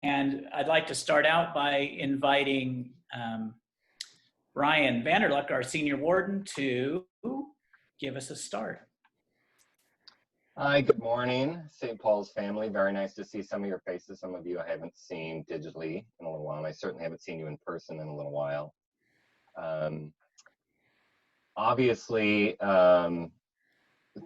And I'd like to start out by inviting Brian Vanderluck, our senior warden, to give us a start. Hi, good morning, St. Paul's family. Very nice to see some of your faces. Some of you I haven't seen digitally in a little while, and I certainly haven't seen you in person in a little while. Obviously,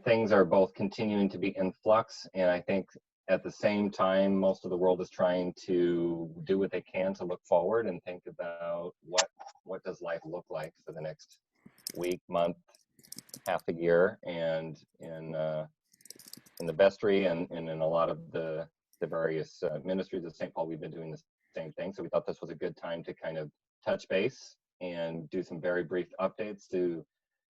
things are both continuing to be in flux, and I think at the same time, most of the world is trying to do what they can to look forward and think about what does life look like for the next week, month, half a year, and in the Vestry and in a lot of the various ministries of St. Paul, we've been doing the same thing. So we thought this was a good time to kind of touch base and do some very brief updates to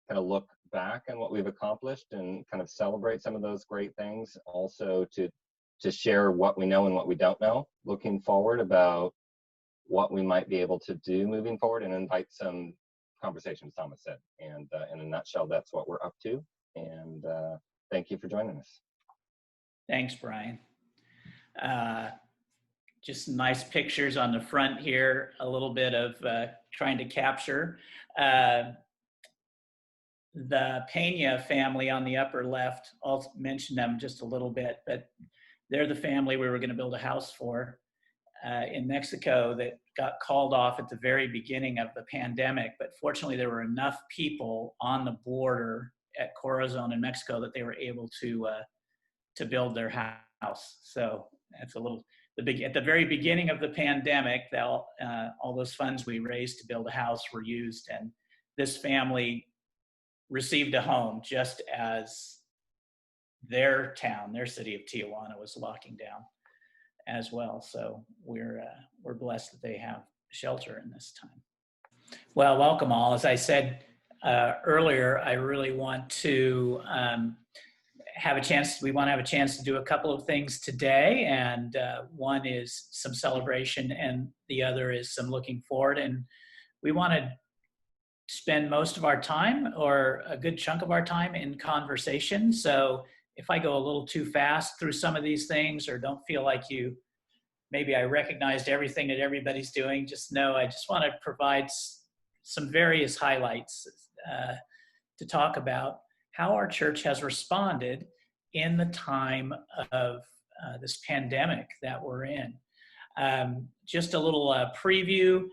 kind of look back on what we've accomplished and kind of celebrate some of those great things. Also to share what we know and what we don't know, looking forward about what we might be able to do moving forward, and invite some conversations, Thomas said. And in a nutshell, that's what we're up to. And thank you for joining us. Thanks, Brian. Just nice pictures on the front here, a little bit of trying to capture. The Pena family on the upper left, I'll mention them just a little bit, but they're the family we were going to build a house for in Mexico that got called off at the very beginning of the pandemic. But fortunately, there were enough people on the border at Corazon in Mexico that they were able to build their house. So that's a little, at the very beginning of the pandemic, all those funds we raised to build a house were used, and this family received a home just as their town, their city of Tijuana, was locking down as well. So we're blessed that they have shelter in this time. Well, welcome all. As I said earlier, I really want to have a chance to do a couple of things today, and one is some celebration and the other is some looking forward. And we want to spend most of our time, or a good chunk of our time, in conversation. So if I go a little too fast through some of these things, or don't feel like maybe I recognized everything that everybody's doing, just know I just want to provide some various highlights to talk about how our church has responded in the time of this pandemic that we're in. Just a little preview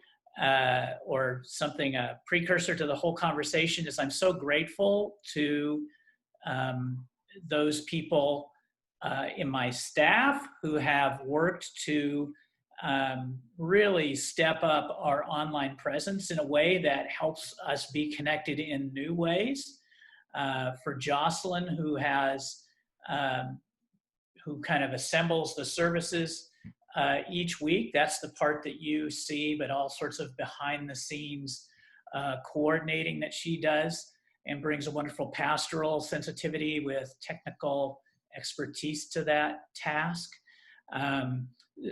or something, a precursor to the whole conversation, is I'm so grateful to those people in my staff who have worked to really step up our online presence in a way that helps us be connected in new ways. For Jocelyn, who kind of assembles the services each week, that's the part that you see, but all sorts of behind the scenes coordinating that she does, and brings a wonderful pastoral sensitivity with technical expertise to that task.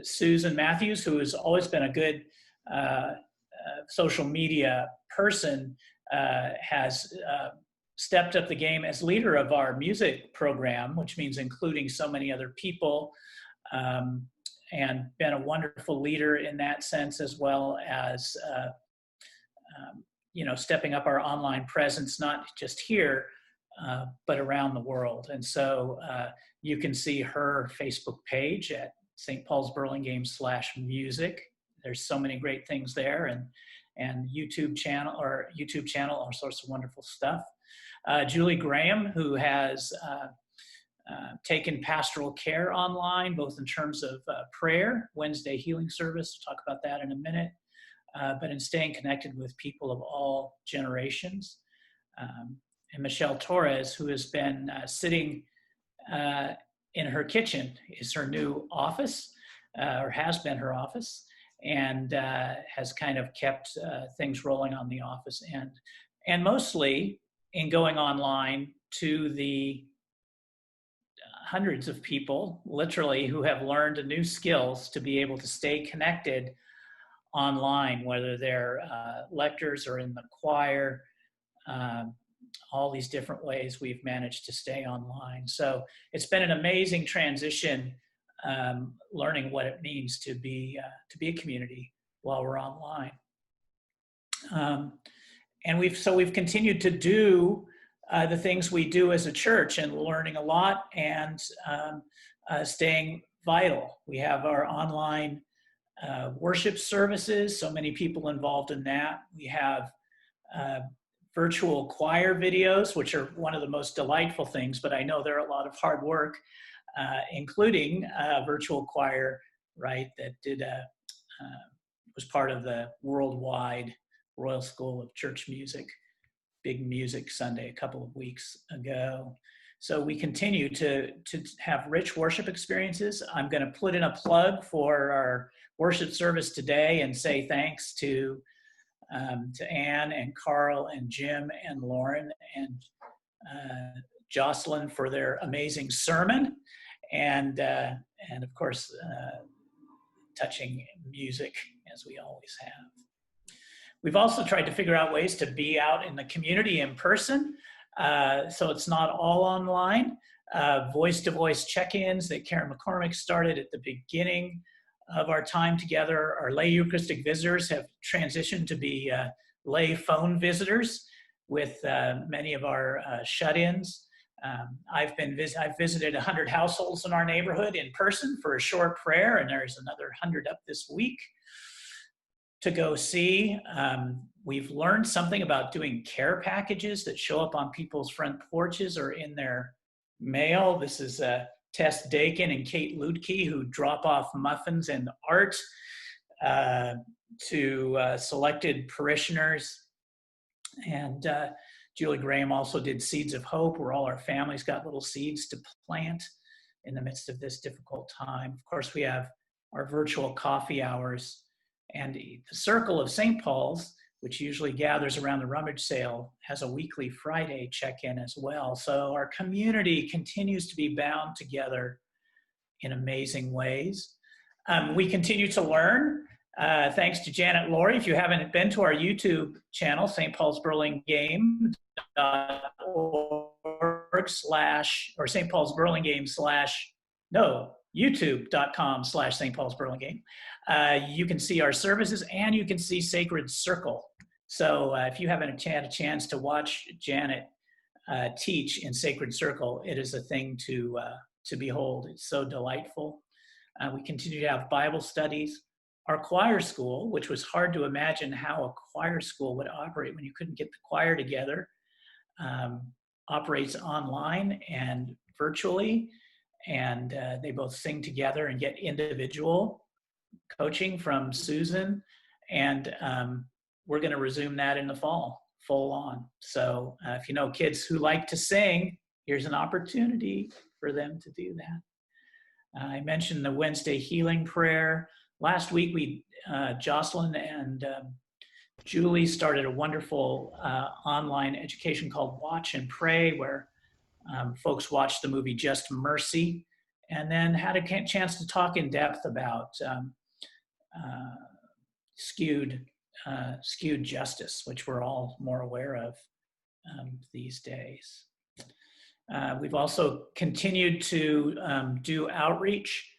Susan Matthews, who has always been a good social media person, has stepped up the game as leader of our music program, which means including so many other people, and been a wonderful leader in that sense, as well as stepping up our online presence, not just here, but around the world. And so you can see her Facebook page at St. Paul's Burlingame /music. There's so many great things there, and YouTube channel, all sorts of wonderful stuff. Julie Graham, who has taken pastoral care online, both in terms of prayer, Wednesday healing service, we'll talk about that in a minute, but in staying connected with people of all generations. And Michelle Torres, who has been sitting in her kitchen, is her new office, or has been her office, and has kind of kept things rolling on the office end. And mostly in going online to the hundreds of people, literally, who have learned new skills to be able to stay connected online, whether they're lectors or in the choir, all these different ways we've managed to stay online. So it's been an amazing transition learning what it means to be a community while we're online. And we've continued to do the things we do as a church, and learning a lot, and staying vital. We have our online worship services, so many people involved in that. We have virtual choir videos, which are one of the most delightful things, but I know they're a lot of hard work, including virtual choir, right, that was part of the worldwide Royal School of Church Music, Big Music Sunday a couple of weeks ago. So we continue to have rich worship experiences. I'm going to put in a plug for our worship service today and say thanks to Anne and Carl and Jim and Lauren and Jocelyn for their amazing sermon, and of course touching music, as we always have. We've also tried to figure out ways to be out in the community in person, so it's not all online. Voice-to-voice check-ins that Karen McCormick started at the beginning of our time together. Our lay Eucharistic visitors have transitioned to be lay phone visitors with many of our shut-ins. I've visited 100 households in our neighborhood in person for a short prayer, and there's another 100 up this week to go see. We've learned something about doing care packages that show up on people's front porches or in their mail. This is Tess Dakin and Kate Lutke, who drop off muffins and art to selected parishioners. And Julie Graham also did Seeds of Hope, where all our families got little seeds to plant in the midst of this difficult time. Of course, we have our virtual coffee hours, and the Circle of St. Paul's, which usually gathers around the rummage sale, has a weekly Friday check-in as well. So our community continues to be bound together in amazing ways. We continue to learn, thanks to Janet Laurie. If you haven't been to our YouTube channel, St. Paul's Burlingame.org/ or St. Paul's Burlingame/ no, youtube.com/St. Paul's Burlingame. You can see our services, and you can see Sacred Circle. So if you haven't had a chance to watch Janet teach in Sacred Circle, it is a thing to behold. It's so delightful. We continue to have Bible studies. Our choir school, which was hard to imagine how a choir school would operate when you couldn't get the choir together, operates online and virtually, and they both sing together and get individual coaching from Susan, and we're going to resume that in the fall, full on. So if you know kids who like to sing, here's an opportunity for them to do that. I mentioned the Wednesday healing prayer. Last week, Jocelyn and Julie started a wonderful online education called Watch and Pray, where folks watched the movie Just Mercy, and then had a chance to talk in depth about skewed justice, which we're all more aware of these days. We've also continued to do outreach.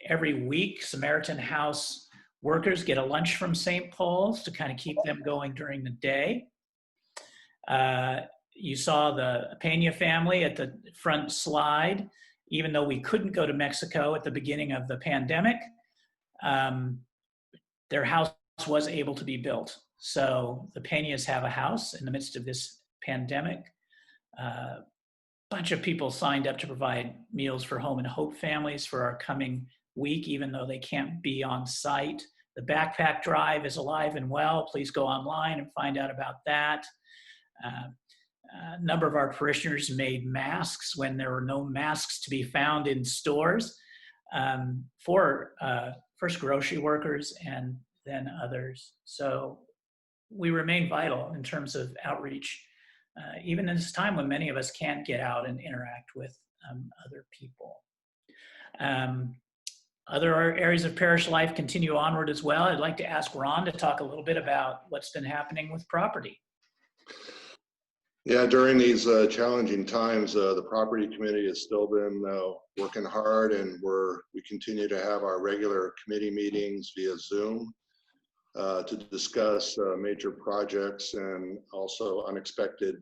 Every week, Samaritan House workers get a lunch from St. Paul's to kind of keep them going during the day. You saw the Pena family at the front slide. Even though we couldn't go to Mexico at the beginning of the pandemic, their house was able to be built. So the Peñas have a house in the midst of this pandemic. A bunch of people signed up to provide meals for Home and Hope families for our coming week, even though they can't be on site. The backpack drive is alive and well. Please go online and find out about that. A number of our parishioners made masks when there were no masks to be found in stores for first grocery workers and then others. So we remain vital in terms of outreach, even in this time when many of us can't get out and interact with other people. Other areas of parish life continue onward as well. I'd like to ask Ron to talk a little bit about what's been happening with property. Yeah, during these challenging times, the property committee has still been working hard, and we continue to have our regular committee meetings via Zoom to discuss major projects and also unexpected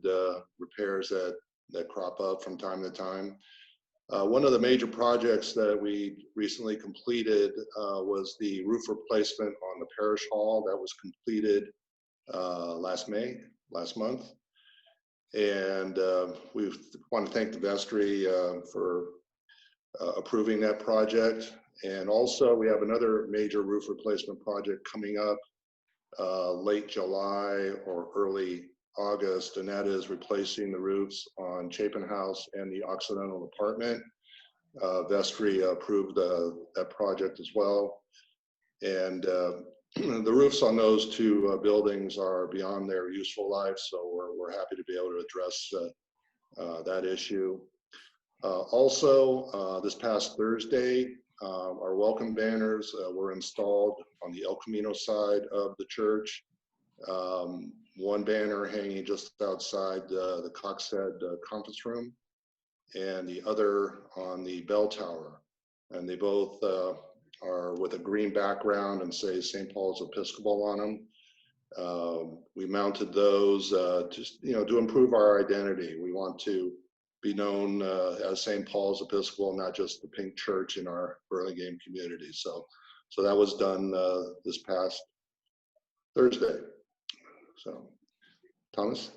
repairs that crop up from time to time. One of the major projects that we recently completed was the roof replacement on the parish hall that was completed last month. And we want to thank the Vestry for approving that project. And also we have another major roof replacement project coming up late July or early August, and that is replacing the roofs on Chapin House and the Occidental Apartment. Vestry approved that project as well. And the roofs on those two buildings are beyond their useful life, so we're happy to be able to address that issue. Also, this past Thursday, our welcome banners were installed on the El Camino side of the church. One banner hanging just outside the Coxhead conference room, and the other on the bell tower. And they both are with a green background and say St. Paul's Episcopal on them. We mounted those just to improve our identity. We want to be known as St. Paul's Episcopal, not just the pink church in our Burlingame community. So that was done this past Thursday. So, Thomas?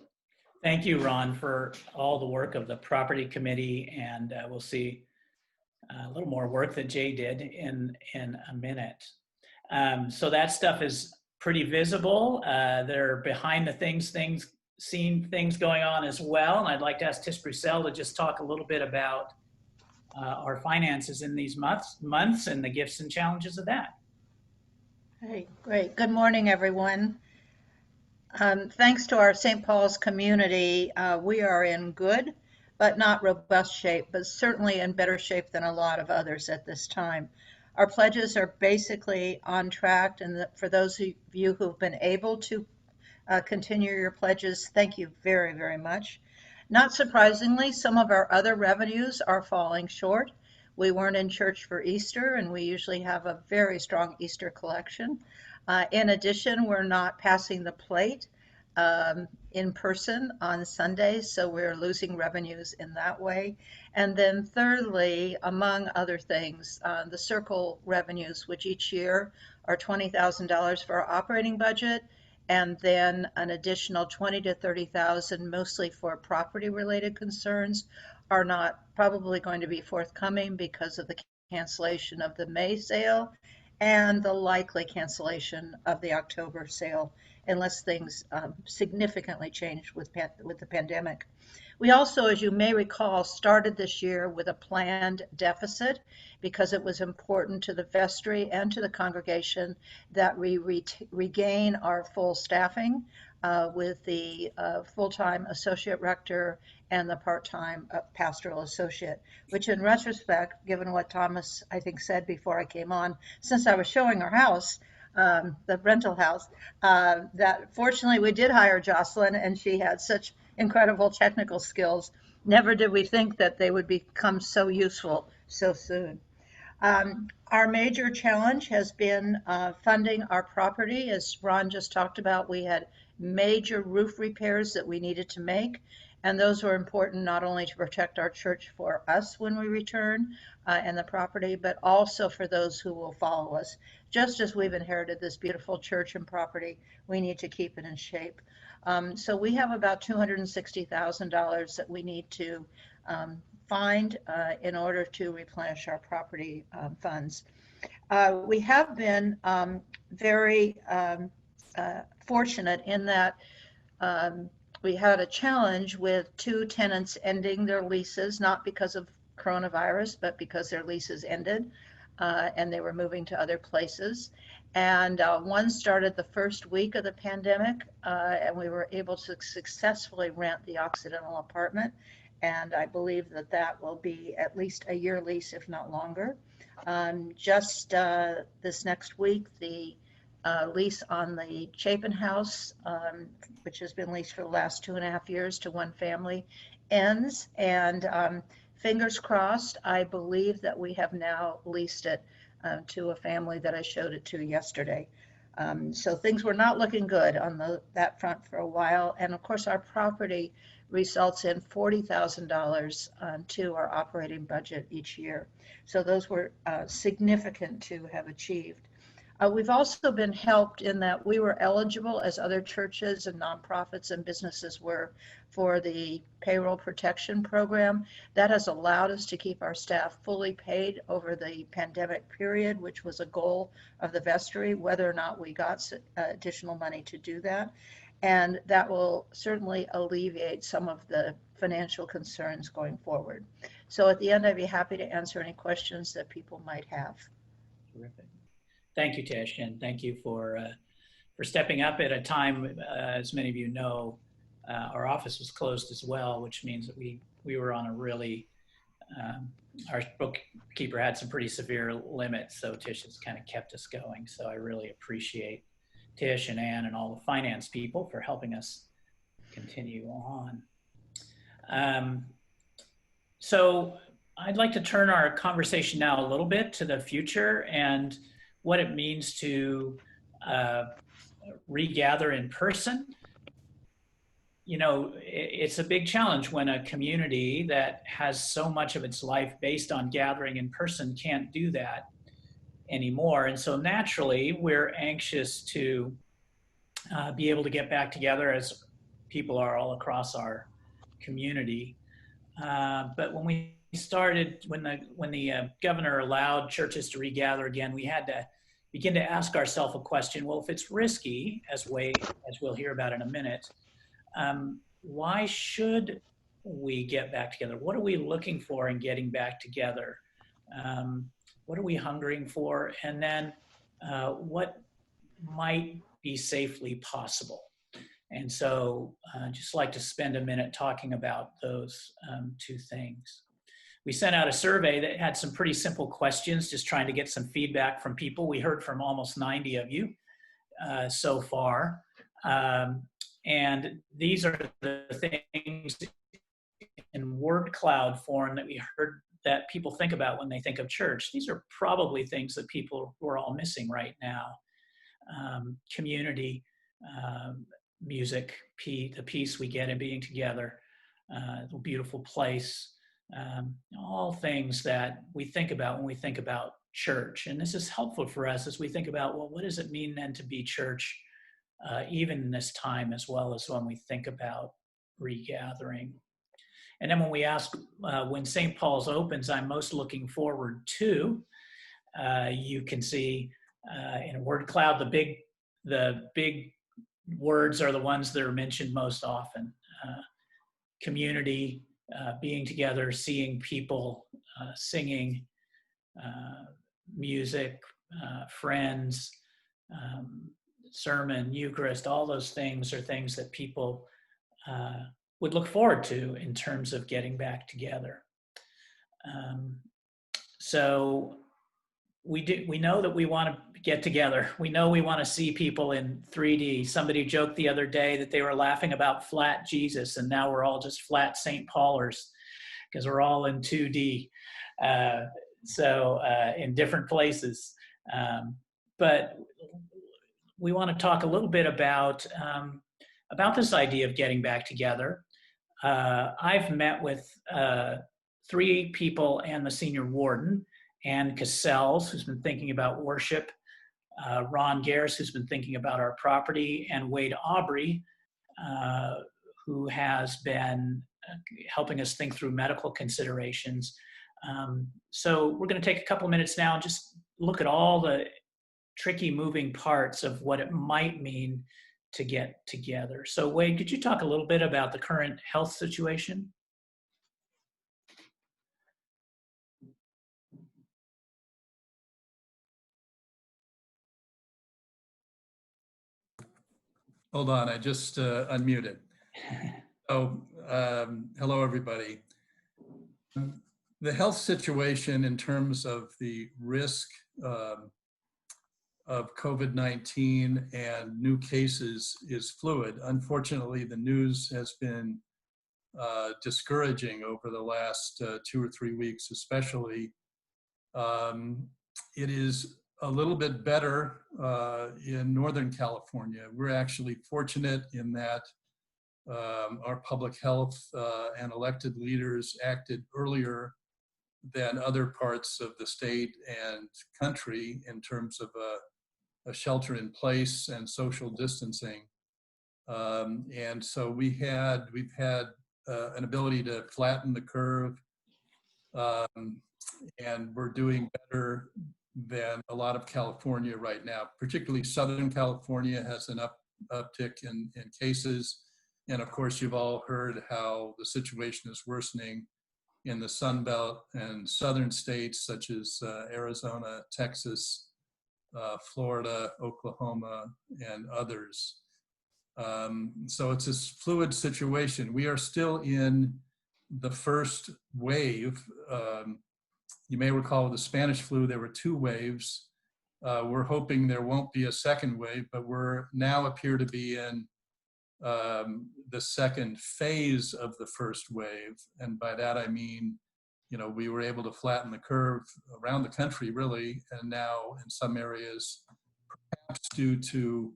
Thank you, Ron, for all the work of the property committee, and we'll see a little more work that Jay did in a minute. So that stuff is pretty visible. They're behind the seen things going on as well. And I'd like to ask Tish Brussel to just talk a little bit about our finances in these months and the gifts and challenges of that. Hey, great. Good morning, everyone. Thanks to our St. Paul's community, we are in good but not robust shape, but certainly in better shape than a lot of others at this time. Our pledges are basically on track, and for those of you who've been able to continue your pledges, thank you very, very much. Not surprisingly, some of our other revenues are falling short. We weren't in church for Easter, and we usually have a very strong Easter collection. In addition, we're not passing the plate in person on Sundays, so we're losing revenues in that way. And then thirdly, among other things, the circle revenues, which each year are $20,000 for our operating budget, and then an additional $20,000 to $30,000, mostly for property-related concerns, are not probably going to be forthcoming because of the cancellation of the May sale and the likely cancellation of the October sale, unless things significantly change with the pandemic. We also, as you may recall, started this year with a planned deficit because it was important to the vestry and to the congregation that we regain our full staffing with the full-time associate rector and the part-time pastoral associate, which in retrospect, given what Thomas, I think, said before I came on, since I was showing our house, the rental house, that fortunately we did hire Jocelyn, and she had such incredible technical skills. Never did we think that they would become so useful so soon. Our major challenge has been funding our property. As Ron just talked about, we had major roof repairs that we needed to make, and those were important not only to protect our church for us when we return and the property, but also for those who will follow us. Just as we've inherited this beautiful church and property, we need to keep it in shape. So we have about $260,000 that we need to find in order to replenish our property funds. We have been very fortunate in that we had a challenge with 2 tenants ending their leases, not because of coronavirus, but because their leases ended and they were moving to other places. And one started the first week of the pandemic, and we were able to successfully rent the Occidental apartment. And I believe that that will be at least a year lease, if not longer. Just this next week, the lease on the Chapin House, which has been leased for the last 2.5 years to one family, ends. And fingers crossed, I believe that we have now leased it to a family that I showed it to yesterday. So things were not looking good on that front for a while. And of course, our property results in $40,000 to our operating budget each year. So those were significant to have achieved. We've also been helped in that we were eligible, as other churches and nonprofits and businesses were, for the payroll protection program. That has allowed us to keep our staff fully paid over the pandemic period, which was a goal of the Vestry, whether or not we got additional money to do that. And that will certainly alleviate some of the financial concerns going forward. So at the end, I'd be happy to answer any questions that people might have. Terrific. Thank you, Tish, and thank you for stepping up at a time, as many of you know, our office was closed as well, which means that we were on a really, our bookkeeper had some pretty severe limits, so Tish has kind of kept us going. So I really appreciate Tish and Ann and all the finance people for helping us continue on. So I'd like to turn our conversation now a little bit to the future and what it means to regather in person. You know, it's a big challenge when a community that has so much of its life based on gathering in person can't do that anymore. And so naturally, we're anxious to be able to get back together, as people are all across our community. But when we started, when the governor allowed churches to regather again, we had to begin to ask ourselves a question. Well, if it's risky, as we'll hear about in a minute, why should we get back together? What are we looking for in getting back together? What are we hungering for? And then what might be safely possible? And so I'd just like to spend a minute talking about those two things. We sent out a survey that had some pretty simple questions, just trying to get some feedback from people. We heard from almost 90 of you so far. And these are the things in word cloud form that we heard that people think about when they think of church. These are probably things that people we're all missing right now. Community, music, the peace we get in being together, the beautiful place, all things that we think about when we think about church. And this is helpful for us as we think about, well, what does it mean then to be church, even in this time, as well as when we think about regathering. And then when we ask, when St. Paul's opens, I'm most looking forward to, you can see in a word cloud, the big words are the ones that are mentioned most often. Community, being together, seeing people, singing, music, friends, sermon, Eucharist, all those things are things that people would look forward to in terms of getting back together. So we know that we want to get together. We know we want to see people in 3D. Somebody joked the other day that they were laughing about flat Jesus, and now we're all just flat St. Paulers because we're all in 2D. So in different places. But we want to talk a little bit about this idea of getting back together. I've met with 3 people and the senior warden, Ann Cassells, who's been thinking about worship, Ron Gares, who's been thinking about our property, and Wade Aubrey, who has been helping us think through medical considerations. So we're going to take a couple minutes now and just look at all the tricky moving parts of what it might mean to get together. So Wade, could you talk a little bit about the current health situation? Hold on, I just unmuted. Oh, hello everybody. The health situation in terms of the risk of COVID-19 and new cases is fluid. Unfortunately, the news has been discouraging over the last 2 or 3 weeks, especially. It is a little bit better in Northern California. We're actually fortunate in that our public health and elected leaders acted earlier than other parts of the state and country in terms of a shelter in place and social distancing. And so we've had an ability to flatten the curve, and we're doing better than a lot of California right now. Particularly Southern California has an uptick in cases. And of course, you've all heard how the situation is worsening in the Sun Belt and southern states such as Arizona, Texas, Florida, Oklahoma, and others. So it's this fluid situation. We are still in the first wave. You may recall with the Spanish flu, there were 2 waves. We're hoping there won't be a second wave, but we're now appear to be in the second phase of the first wave. And by that, I mean, we were able to flatten the curve around the country, really. And now in some areas, perhaps due to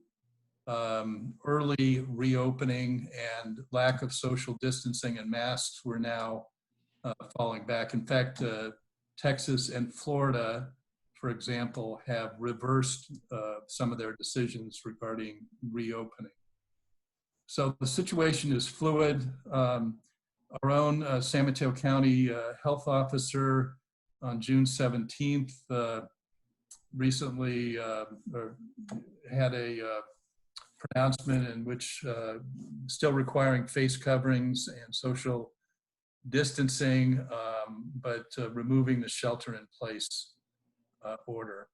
early reopening and lack of social distancing and masks, we're now falling back. In fact, Texas and Florida, for example, have reversed some of their decisions regarding reopening. So the situation is fluid. Our own San Mateo County health officer on June 17th recently had a pronouncement in which still requiring face coverings and social distancing, but removing the shelter in place order.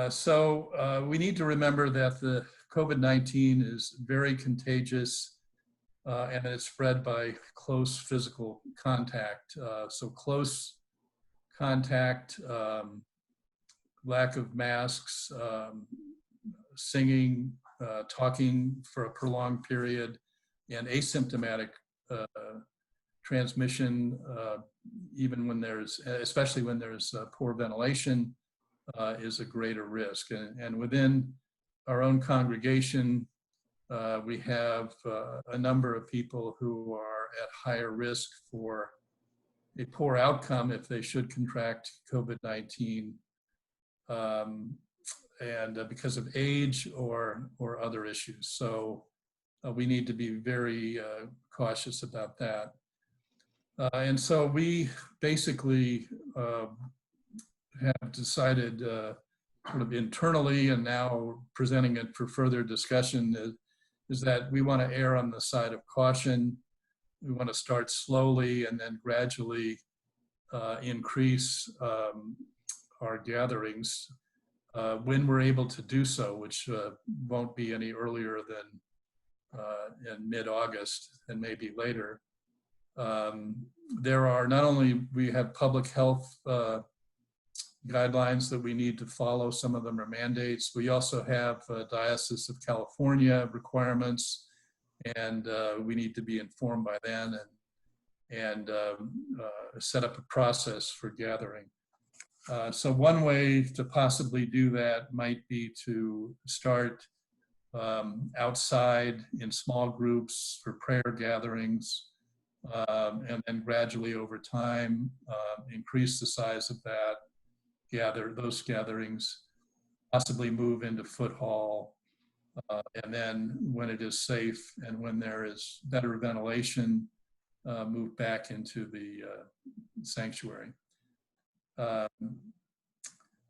So we need to remember that the COVID-19 is very contagious and it's spread by close physical contact. So close contact, lack of masks, singing, talking for a prolonged period, and asymptomatic transmission, even when especially when there's poor ventilation, is a greater risk. And within our own congregation, we have a number of people who are at higher risk for a poor outcome if they should contract COVID-19, and because of age or other issues. So we need to be very cautious about that. And so we basically have decided sort of internally, and now presenting it for further discussion, is that we want to err on the side of caution. We want to start slowly and then gradually increase our gatherings when we're able to do so, which won't be any earlier than in mid-August and maybe later. There are not only, we have public health guidelines that we need to follow. Some of them are mandates. We also have Diocese of California requirements, and we need to be informed by them and set up a process for gathering. So one way to possibly do that might be to start outside in small groups for prayer gatherings, and then gradually over time increase the size of those gatherings, possibly move into foot hall, and then when it is safe and when there is better ventilation, move back into the sanctuary.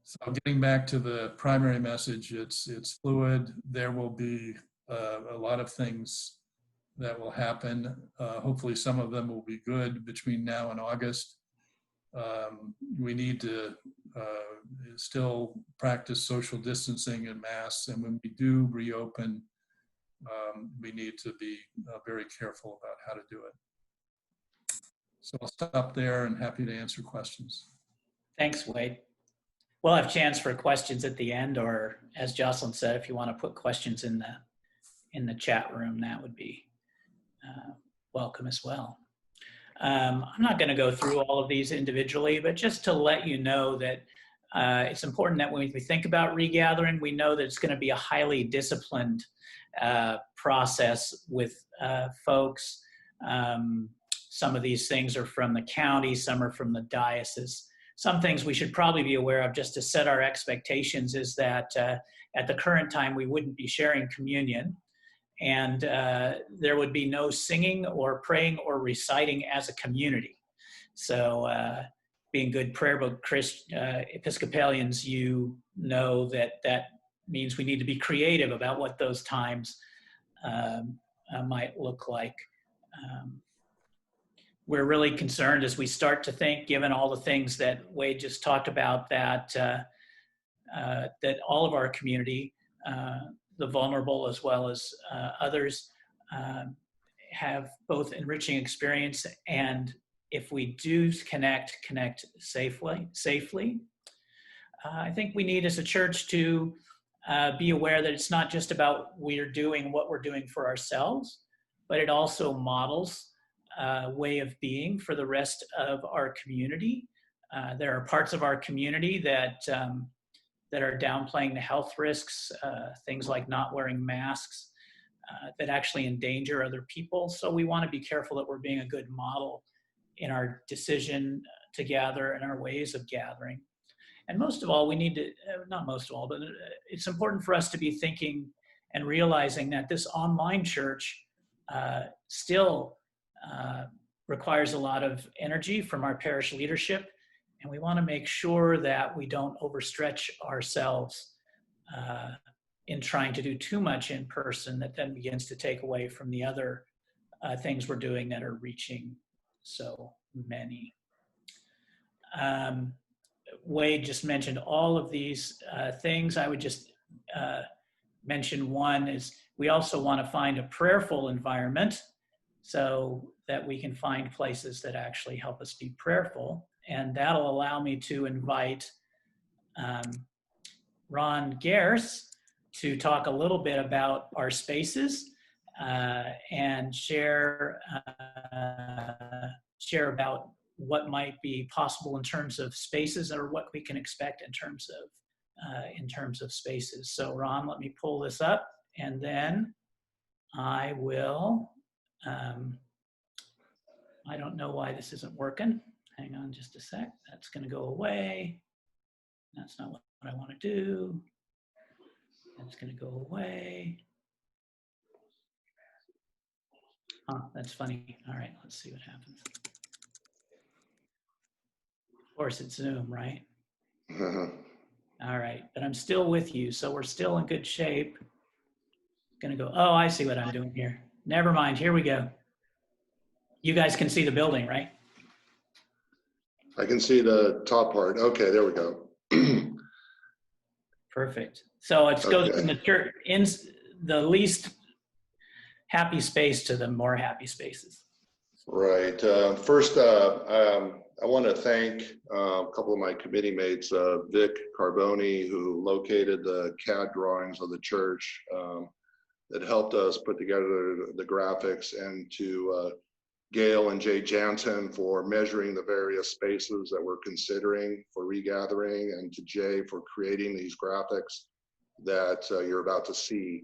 So getting back to the primary message, it's fluid. There will be a lot of things that will happen. Hopefully some of them will be good between now and August. We need to still practice social distancing and masks, and when we do reopen, we need to be very careful about how to do it. So I'll stop there and happy to answer questions. Thanks, Wade. we'll have chance for questions at the end, or as Jocelyn said, if you want to put questions in the chat room, that would be welcome as well. I'm not going to go through all of these individually, but just to let you know that it's important that when we think about regathering, we know that it's going to be a highly disciplined process with folks. Some of these things are from the county, some are from the diocese. Some things we should probably be aware of just to set our expectations is that at the current time, we wouldn't be sharing communion, and there would be no singing or praying or reciting as a community. So being good prayer book Episcopalians, you know that that means we need to be creative about what those times might look like. We're really concerned as we start to think, given all the things that Wade just talked about, that that all of our community, the vulnerable as well as others, have both enriching experience, and if we do connect safely. I think we need as a church to be aware that it's not just about we're doing what we're doing for ourselves, but it also models way of being for the rest of our community. There are parts of our community that that are downplaying the health risks, things like not wearing masks, that actually endanger other people. So we want to be careful that we're being a good model in our decision to gather and our ways of gathering. And most of all, we need to, not most of all, but it's important for us to be thinking and realizing that this online church still requires a lot of energy from our parish leadership, and we want to make sure that we don't overstretch ourselves in trying to do too much in person that then begins to take away from the other things we're doing that are reaching so many. Wade just mentioned all of these things. I would just mention one is we also want to find a prayerful environment so that we can find places that actually help us be prayerful. And that'll allow me to invite Ron Gers to talk a little bit about our spaces and share about what might be possible in terms of spaces or what we can expect in terms of spaces. So Ron, let me pull this up, and then I will, I don't know why this isn't working. Hang on just a sec. That's going to go away. That's not what I want to do. That's going to go away. Oh, that's funny. All right, let's see what happens. Of course, it's Zoom, right? All right, but I'm still with you, so we're still in good shape. Gonna go, oh, I see what I'm doing here. Never mind, here we go. You guys can see the building, right? I can see the top part. Okay, there we go. Perfect. So it goes from the church, in the least happy space to the more happy spaces. Right. First, I want to thank a couple of my committee mates, Vic Carboni, who located the CAD drawings of the church that helped us put together the graphics, and to Gail and Jay Jansen for measuring the various spaces that we're considering for regathering, and to Jay for creating these graphics that you're about to see.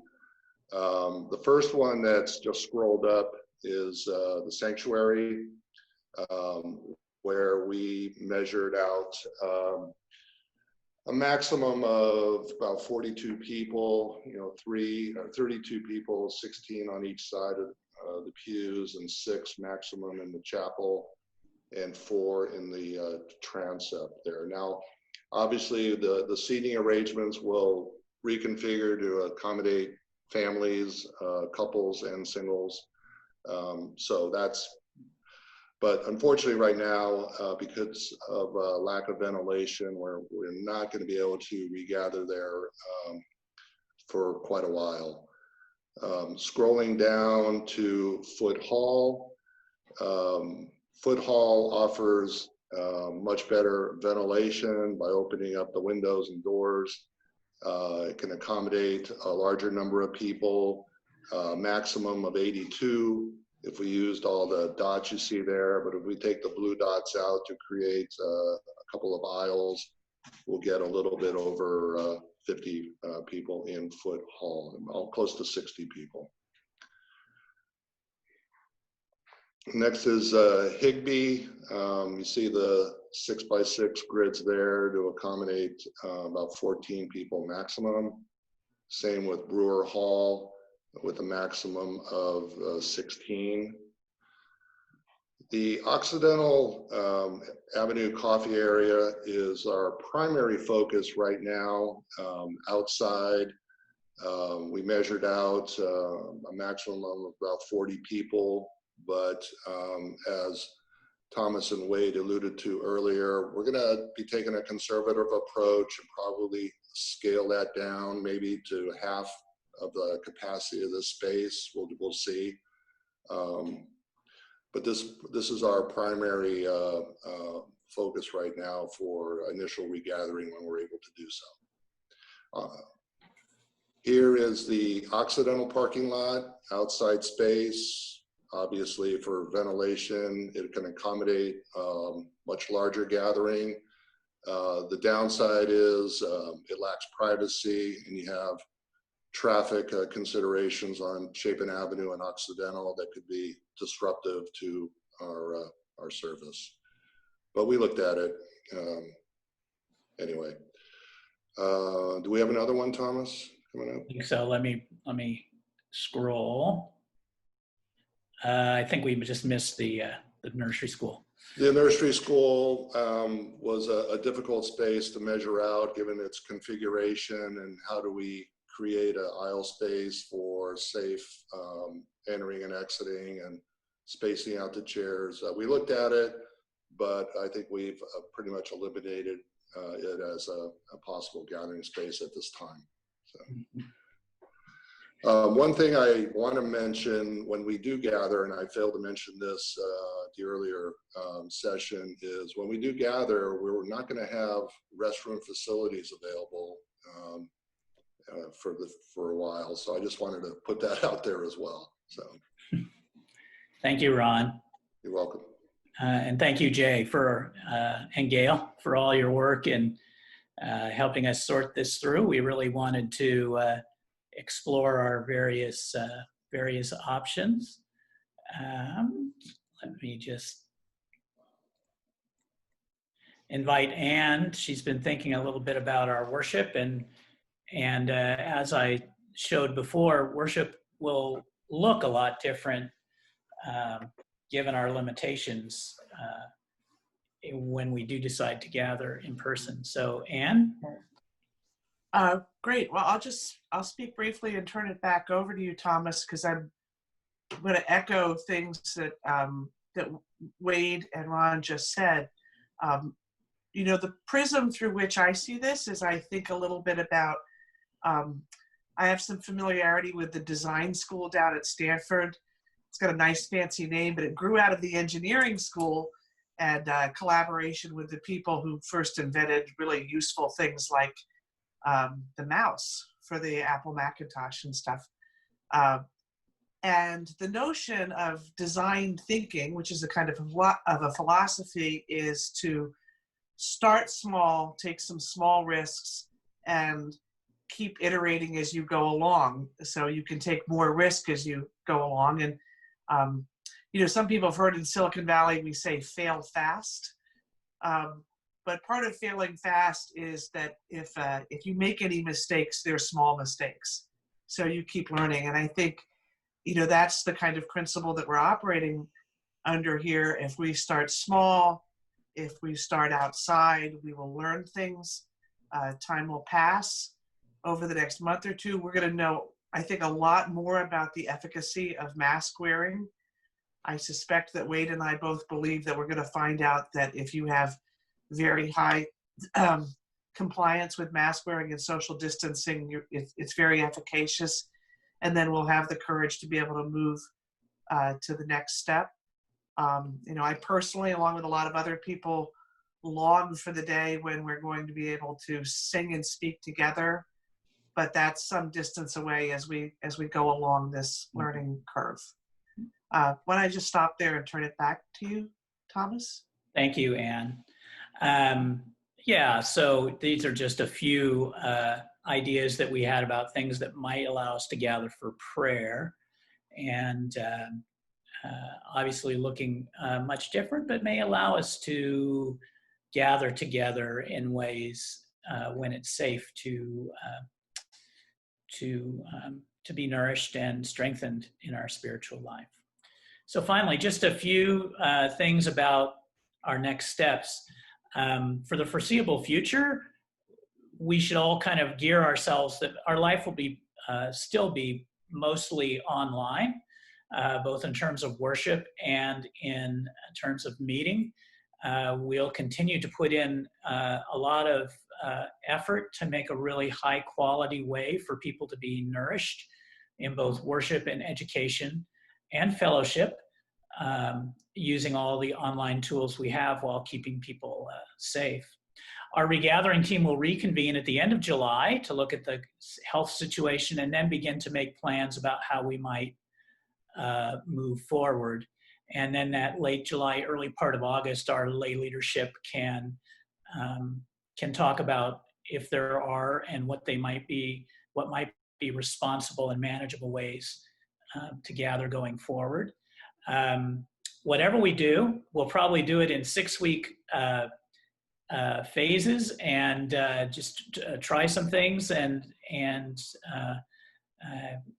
The first one that's just scrolled up is the sanctuary, where we measured out a maximum of about 42 people, 32 people, 16 on each side of the pews, and 6 maximum in the chapel, and 4 in the transept there. Now, obviously, the seating arrangements will reconfigure to accommodate families, couples, and singles. So that's, but unfortunately right now, because of lack of ventilation, we're not going to be able to regather there for quite a while. Scrolling down to Foot Hall. Foot Hall offers much better ventilation by opening up the windows and doors. It can accommodate a larger number of people, maximum of 82 if we used all the dots you see there. But if we take the blue dots out to create a couple of aisles, we'll get a little bit over 50 people in Foot Hall, close to 60 people. Next is Higbee. You see the 6x6 grids there to accommodate about 14 people maximum. Same with Brewer Hall with a maximum of 16. The Occidental Avenue coffee area is our primary focus right now. Outside, we measured out a maximum of about 40 people, but as Thomas and Wade alluded to earlier, we're gonna be taking a conservative approach and probably scale that down maybe to half of the capacity of the space. We'll see. But this is our primary focus right now for initial regathering when we're able to do so. Here is the Occidental parking lot, outside space. Obviously for ventilation, it can accommodate much larger gathering. The downside is it lacks privacy, and you have traffic considerations on Chapin Avenue and Occidental that could be disruptive to our service. But we looked at it anyway. Do we have another one, Thomas, coming up? I think so. Let me scroll. I think we just missed the nursery school. The nursery school was a difficult space to measure out given its configuration, and how do we create an aisle space for safe entering and exiting and spacing out the chairs. We looked at it, but I think we've pretty much eliminated it as a possible gathering space at this time. So. One thing I want to mention when we do gather, and I failed to mention this the earlier session, is when we do gather, we're not going to have restroom facilities available for a while. So I just wanted to put that out there as well. So. Thank you, Ron. You're welcome. And thank you, Jay, and Gail, for all your work in helping us sort this through. We really wanted to explore our various options. Let me just invite Ann. She's been thinking a little bit about our worship, and as I showed before, worship will look a lot different given our limitations when we do decide to gather in person. So, Ann? Great. Well, I'll speak briefly and turn it back over to you, Thomas, because I'm going to echo things that that Wade and Ron just said. You know, the prism through which I see this is I think a little bit about, I have some familiarity with the design school down at Stanford. It's got a nice fancy name, but it grew out of the engineering school and collaboration with the people who first invented really useful things like the mouse for the Apple Macintosh and stuff. And the notion of design thinking, which is a kind of a philosophy, is to start small, take some small risks, and keep iterating as you go along. So you can take more risk as you go along. And, you know, some people have heard in Silicon Valley, we say fail fast. But part of failing fast is that if you make any mistakes, they're small mistakes. So you keep learning. And I think, you know, that's the kind of principle that we're operating under here. If we start small, if we start outside, we will learn things. Time will pass. Over the next month or two, we're going to know, I think, a lot more about the efficacy of mask wearing. I suspect that Wade and I both believe that we're going to find out that if you have very high compliance with mask wearing and social distancing, it's very efficacious. And then we'll have the courage to be able to move to the next step. You know, I personally, along with a lot of other people, long for the day when we're going to be able to sing and speak together, but that's some distance away as we go along this learning curve. Why don't I just stop there and turn it back to you, Thomas? Thank you, Anne. Yeah, so these are just a few ideas that we had about things that might allow us to gather for prayer. And obviously looking much different, but may allow us to gather together in ways when it's safe to be nourished and strengthened in our spiritual life. So finally, just a few things about our next steps. For the foreseeable future, we should all kind of gear ourselves that our life will be still be mostly online, both in terms of worship and in terms of meeting. We'll continue to put in a lot of effort to make a really high quality way for people to be nourished in both worship and education and fellowship, using all the online tools we have while keeping people safe. Our regathering team will reconvene at the end of July to look at the health situation and then begin to make plans about how we might move forward. And then that late July, early part of August, our lay leadership can talk about if there are and what might be responsible and manageable ways to gather going forward. Whatever we do, we'll probably do it in 6-week phases and just try some things, and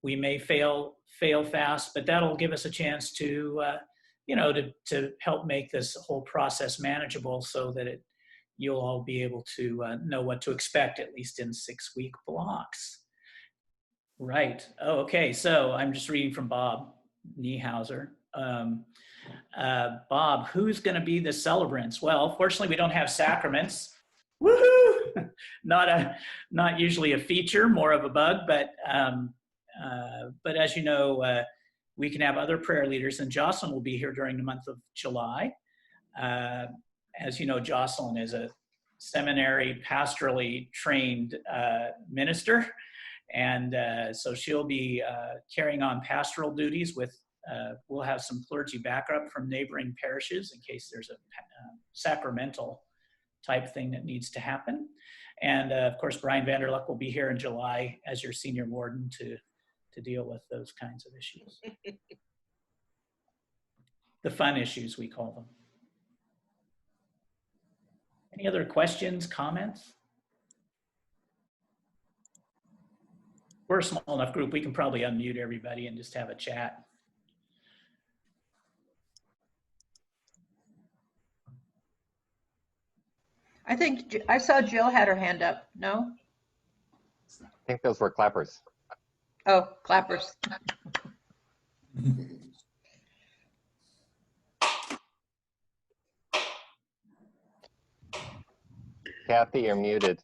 we may fail fast, but that'll give us a chance to to help make this whole process manageable so that you'll all be able to know what to expect, at least in 6-week blocks. Right. Oh, okay. So I'm just reading from Bob Niehauser. Bob, who's going to be the celebrants? Well, fortunately, we don't have sacraments. Woohoo! Not usually a feature, more of a bug. But as you know, we can have other prayer leaders, and Jocelyn will be here during the month of July. As you know, Jocelyn is a seminary pastorally trained minister, and so she'll be carrying on pastoral duties with. We'll have some clergy backup from neighboring parishes in case there's a sacramental type thing that needs to happen. And of course, Brian Vanderluck will be here in July as your senior warden to deal with those kinds of issues. The fun issues, we call them. Any other questions, comments? We're a small enough group, we can probably unmute everybody and just have a chat. I think I saw Jill had her hand up. No? I think those were clappers. Oh, clappers. Kathy, you're muted.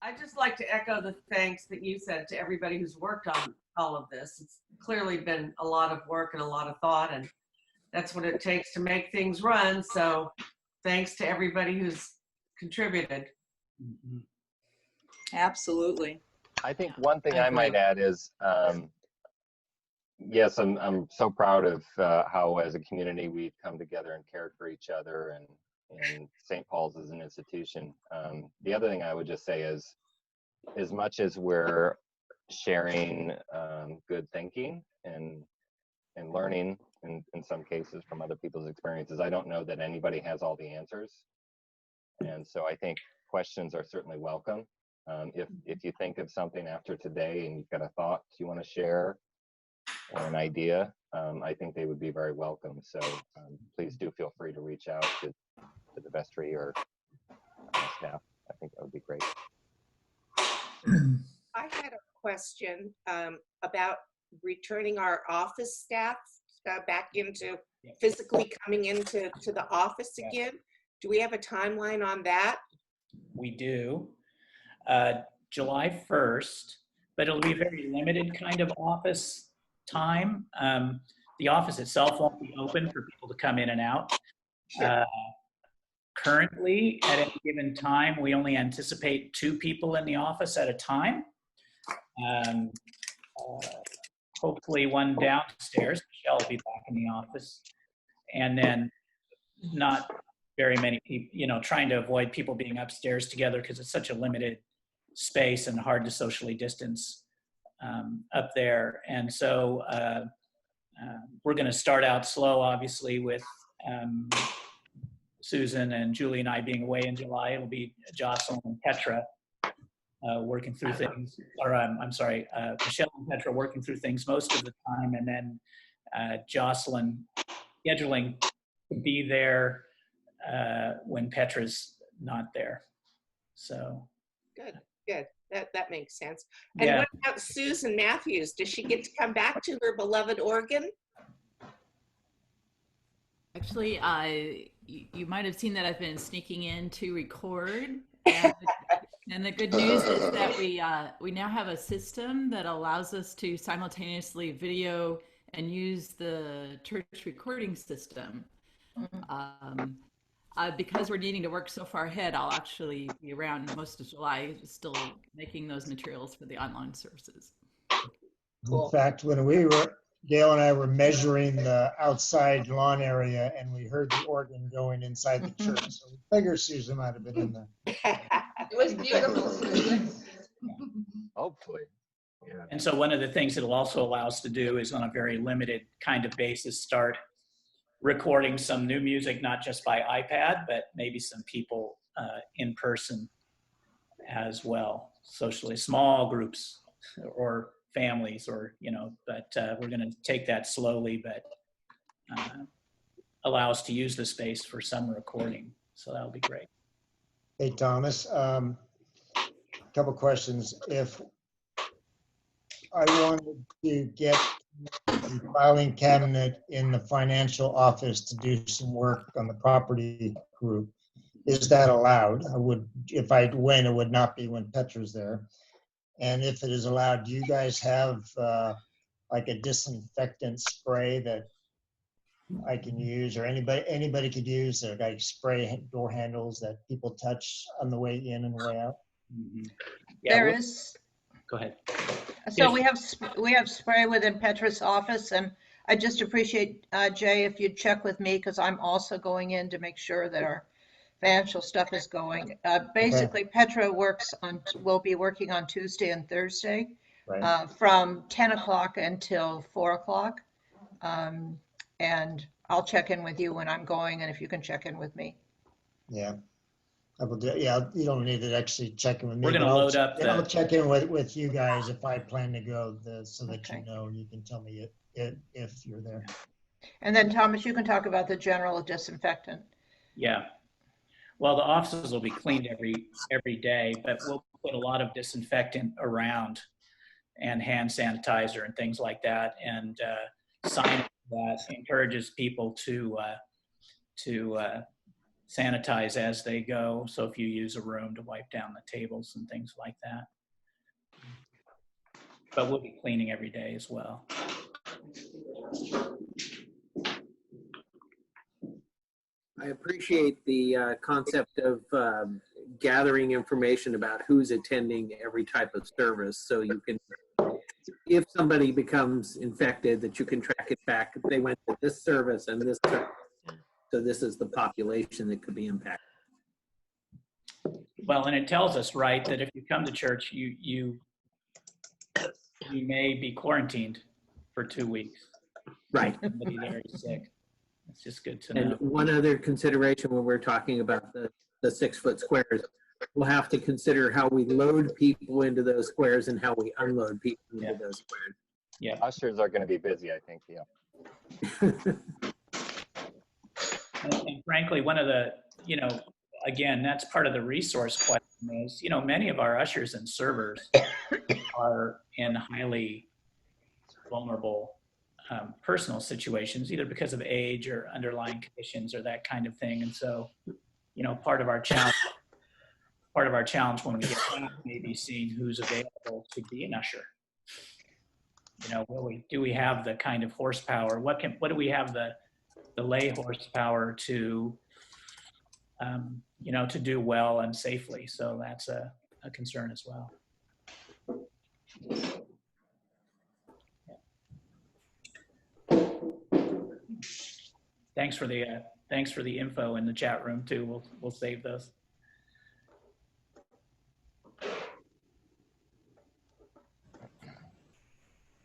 I'd just like to echo the thanks that you said to everybody who's worked on all of this. It's clearly been a lot of work and a lot of thought, and that's what it takes to make things run. So thanks to everybody who's contributed. Mm-hmm. Absolutely. I think one thing I might add is, yes, I'm so proud of how as a community we've come together and cared for each other, and St. Paul's as an institution. The other thing I would just say is, as much as we're sharing good thinking and learning in some cases from other people's experiences, I don't know that anybody has all the answers. And so I think questions are certainly welcome. If you think of something after today and you've got a thought you want to share or an idea, I think they would be very welcome. So please do feel free to reach out to the vestry or staff. I think that would be great. I had a question about returning our office staff back into physically coming into the office again. Do we have a timeline on that? We do. July 1st, but it'll be a very limited kind of office time. The office itself won't be open for people to come in and out. Sure. currently, at any given time, we only anticipate 2 people in the office at a time. Um, hopefully one downstairs. Michelle will be back in the office. And then not very many people, you know, trying to avoid people being upstairs together because it's such a limited space and hard to socially distance up there. And so we're going to start out slow, obviously, with Susan and Julie and I being away in July. It'll be Jocelyn and Petra working through things, or I'm sorry, Michelle and Petra working through things most of the time, and then Jocelyn scheduling to be there when Petra's not there. So Good. That makes sense. And yeah. what about Susan Matthews? Does she get to come back to her beloved Oregon? Actually, you might have seen that I've been sneaking in to record. And the good news is that we now have a system that allows us to simultaneously video and use the church recording system. Because we're needing to work so far ahead, I'll actually be around most of July, still making those materials for the online services. Cool. In fact, when Gail and I were measuring the outside lawn area and we heard the organ going inside the church. So we figured Susan might have been in there. It was beautiful, Susan. Hopefully. Yeah. And so one of the things it'll also allow us to do is on a very limited kind of basis, start recording some new music, not just by iPad, but maybe some people in person as well, socially, small groups or families, or, you know, but we're going to take that slowly, but allow us to use the space for some recording. So that'll be great. Hey, Thomas, a couple questions. If I wanted to get the filing cabinet in the financial office to do some work on the property group, is that allowed? If I went, it would not be when Petra's there. And if it is allowed, do you guys have like a disinfectant spray that I can use, or anybody could use, or like spray door handles that people touch on the way in and way out? Mm-hmm. Yeah, There is. Go ahead. So we have spray within Petra's office, and I just appreciate, Jay, if you'd check with me, because I'm also going in to make sure that our financial stuff is going. Basically, okay. Petra will be working on Tuesday and Thursday, right, from 10 o'clock until 4 o'clock. And I'll check in with you when I'm going, and if you can check in with me. Yeah. I will do, yeah, you don't need to actually check in with me. We're going to load up. I'll check in with you guys if I plan to go, so that okay. you know, and you can tell me if you're there. And then Thomas, you can talk about the general disinfectant. Yeah. Well, the offices will be cleaned every day, but we'll put a lot of disinfectant around and hand sanitizer and things like that, and sign that encourages people to sanitize as they go. So if you use a room, to wipe down the tables and things like that. But we'll be cleaning every day as well. I appreciate the concept of gathering information about who's attending every type of service, so you can, if somebody becomes infected, that you can track it back. If they went to this service and this service, so this is the population that could be impacted. Well, and it tells us, right, that if you come to church, you may be quarantined for 2 weeks. Right. Somebody there is sick. It's just good to know. And one other consideration when we're talking about the 6-foot squares, we'll have to consider how we load people into those squares and how we unload people into those squares. Yeah. Ushers are going to be busy, I think. Yeah. And frankly, one of the, again, that's part of the resource question is, many of our ushers and servers are in highly vulnerable personal situations, either because of age or underlying conditions or that kind of thing. And so, part of our challenge when we get back may be seeing who's available to be an usher. Do we have the kind of horsepower? What do we have the lay horsepower to to do well and safely. So that's a concern as well. Thanks for the info in the chat room too. We'll save those.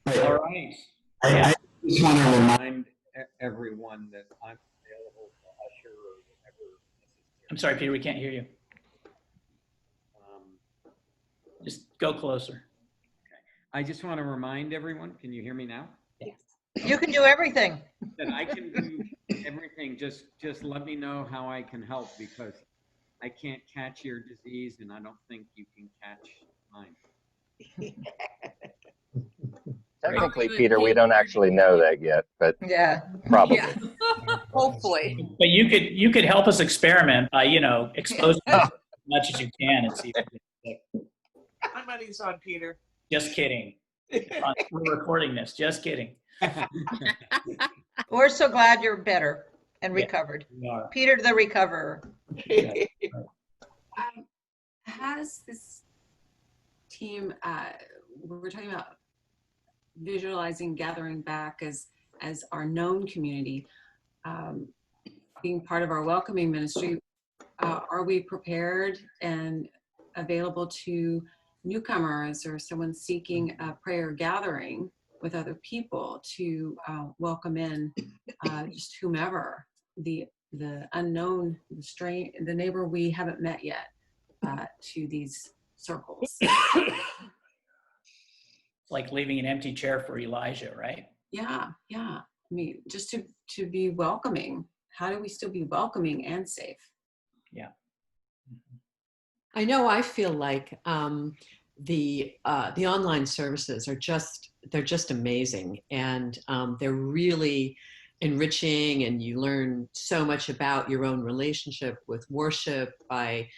All right. I just want to remind everyone that I'm available to usher or whatever necessary. I'm sorry, Peter, we can't hear you. Just go closer. Okay. I just want to remind everyone, can you hear me now? Yes. You can do everything. That I can do everything. Just let me know how I can help, because I can't catch your disease and I don't think you can catch mine. Technically, Peter, we don't actually know that yet, but Yeah. probably. Yeah. Hopefully. But you could help us experiment by, exposing as much as you can and see if we get sick. My money's on Peter. Just kidding. We're recording this. Just kidding. We're so glad you're better and Yeah, recovered. we are. Peter the recoverer. Has this team, we're talking about visualizing, gathering back as our known community, being part of our welcoming ministry, are we prepared and available to newcomers or someone seeking a prayer gathering with other people to welcome in just whomever, the unknown, the neighbor we haven't met yet, to these circles? Like leaving an empty chair for Elijah, right? Yeah. I mean, just to be welcoming. How do we still be welcoming and safe? Yeah. I know I feel like the online services are just amazing, and they're really enriching, and you learn so much about your own relationship with worship by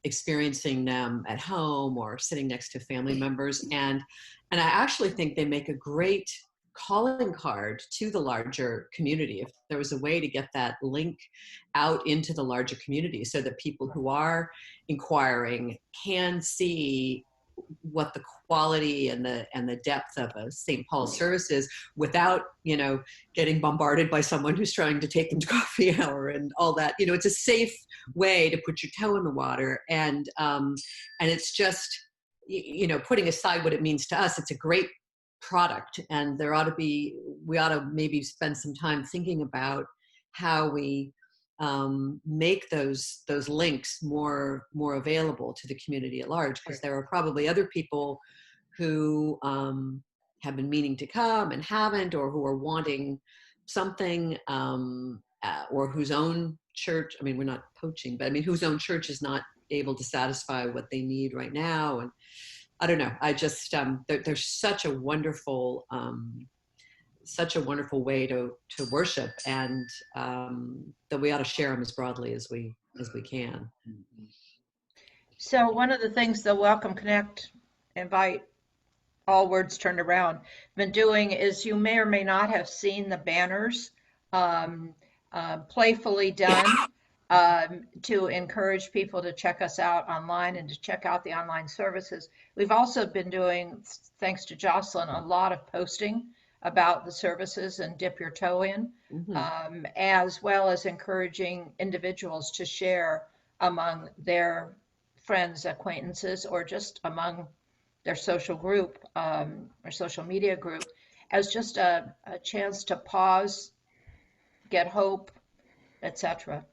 experiencing them at home or sitting next to family members, and I actually think they make a great calling card to the larger community. If there was a way to get that link out into the larger community so that people who are inquiring can see what the quality and the depth of a St. Paul's service is without, getting bombarded by someone who's trying to take them to coffee hour and all that. It's a safe way to put your toe in the water. And it's just, putting aside what it means to us, it's a great product, and we ought to maybe spend some time thinking about how we make those links more available to the community at large, because there are probably other people who have been meaning to come and haven't, or who are wanting something, or whose own church, I mean, we're not poaching, but I mean, whose own church is not able to satisfy what they need right now. And I don't know. I just there's such a wonderful way to worship, and that we ought to share them as broadly as we can. So one of the things the Welcome Connect, invite, all words turned around, been doing is, you may or may not have seen the banners playfully done to encourage people to check us out online and to check out the online services. We've also been doing, thanks to Jocelyn, a lot of posting about the services and dip your toe in, as well as encouraging individuals to share among their friends, acquaintances, or just among their social group or social media group, as just a chance to pause, get hope, etc.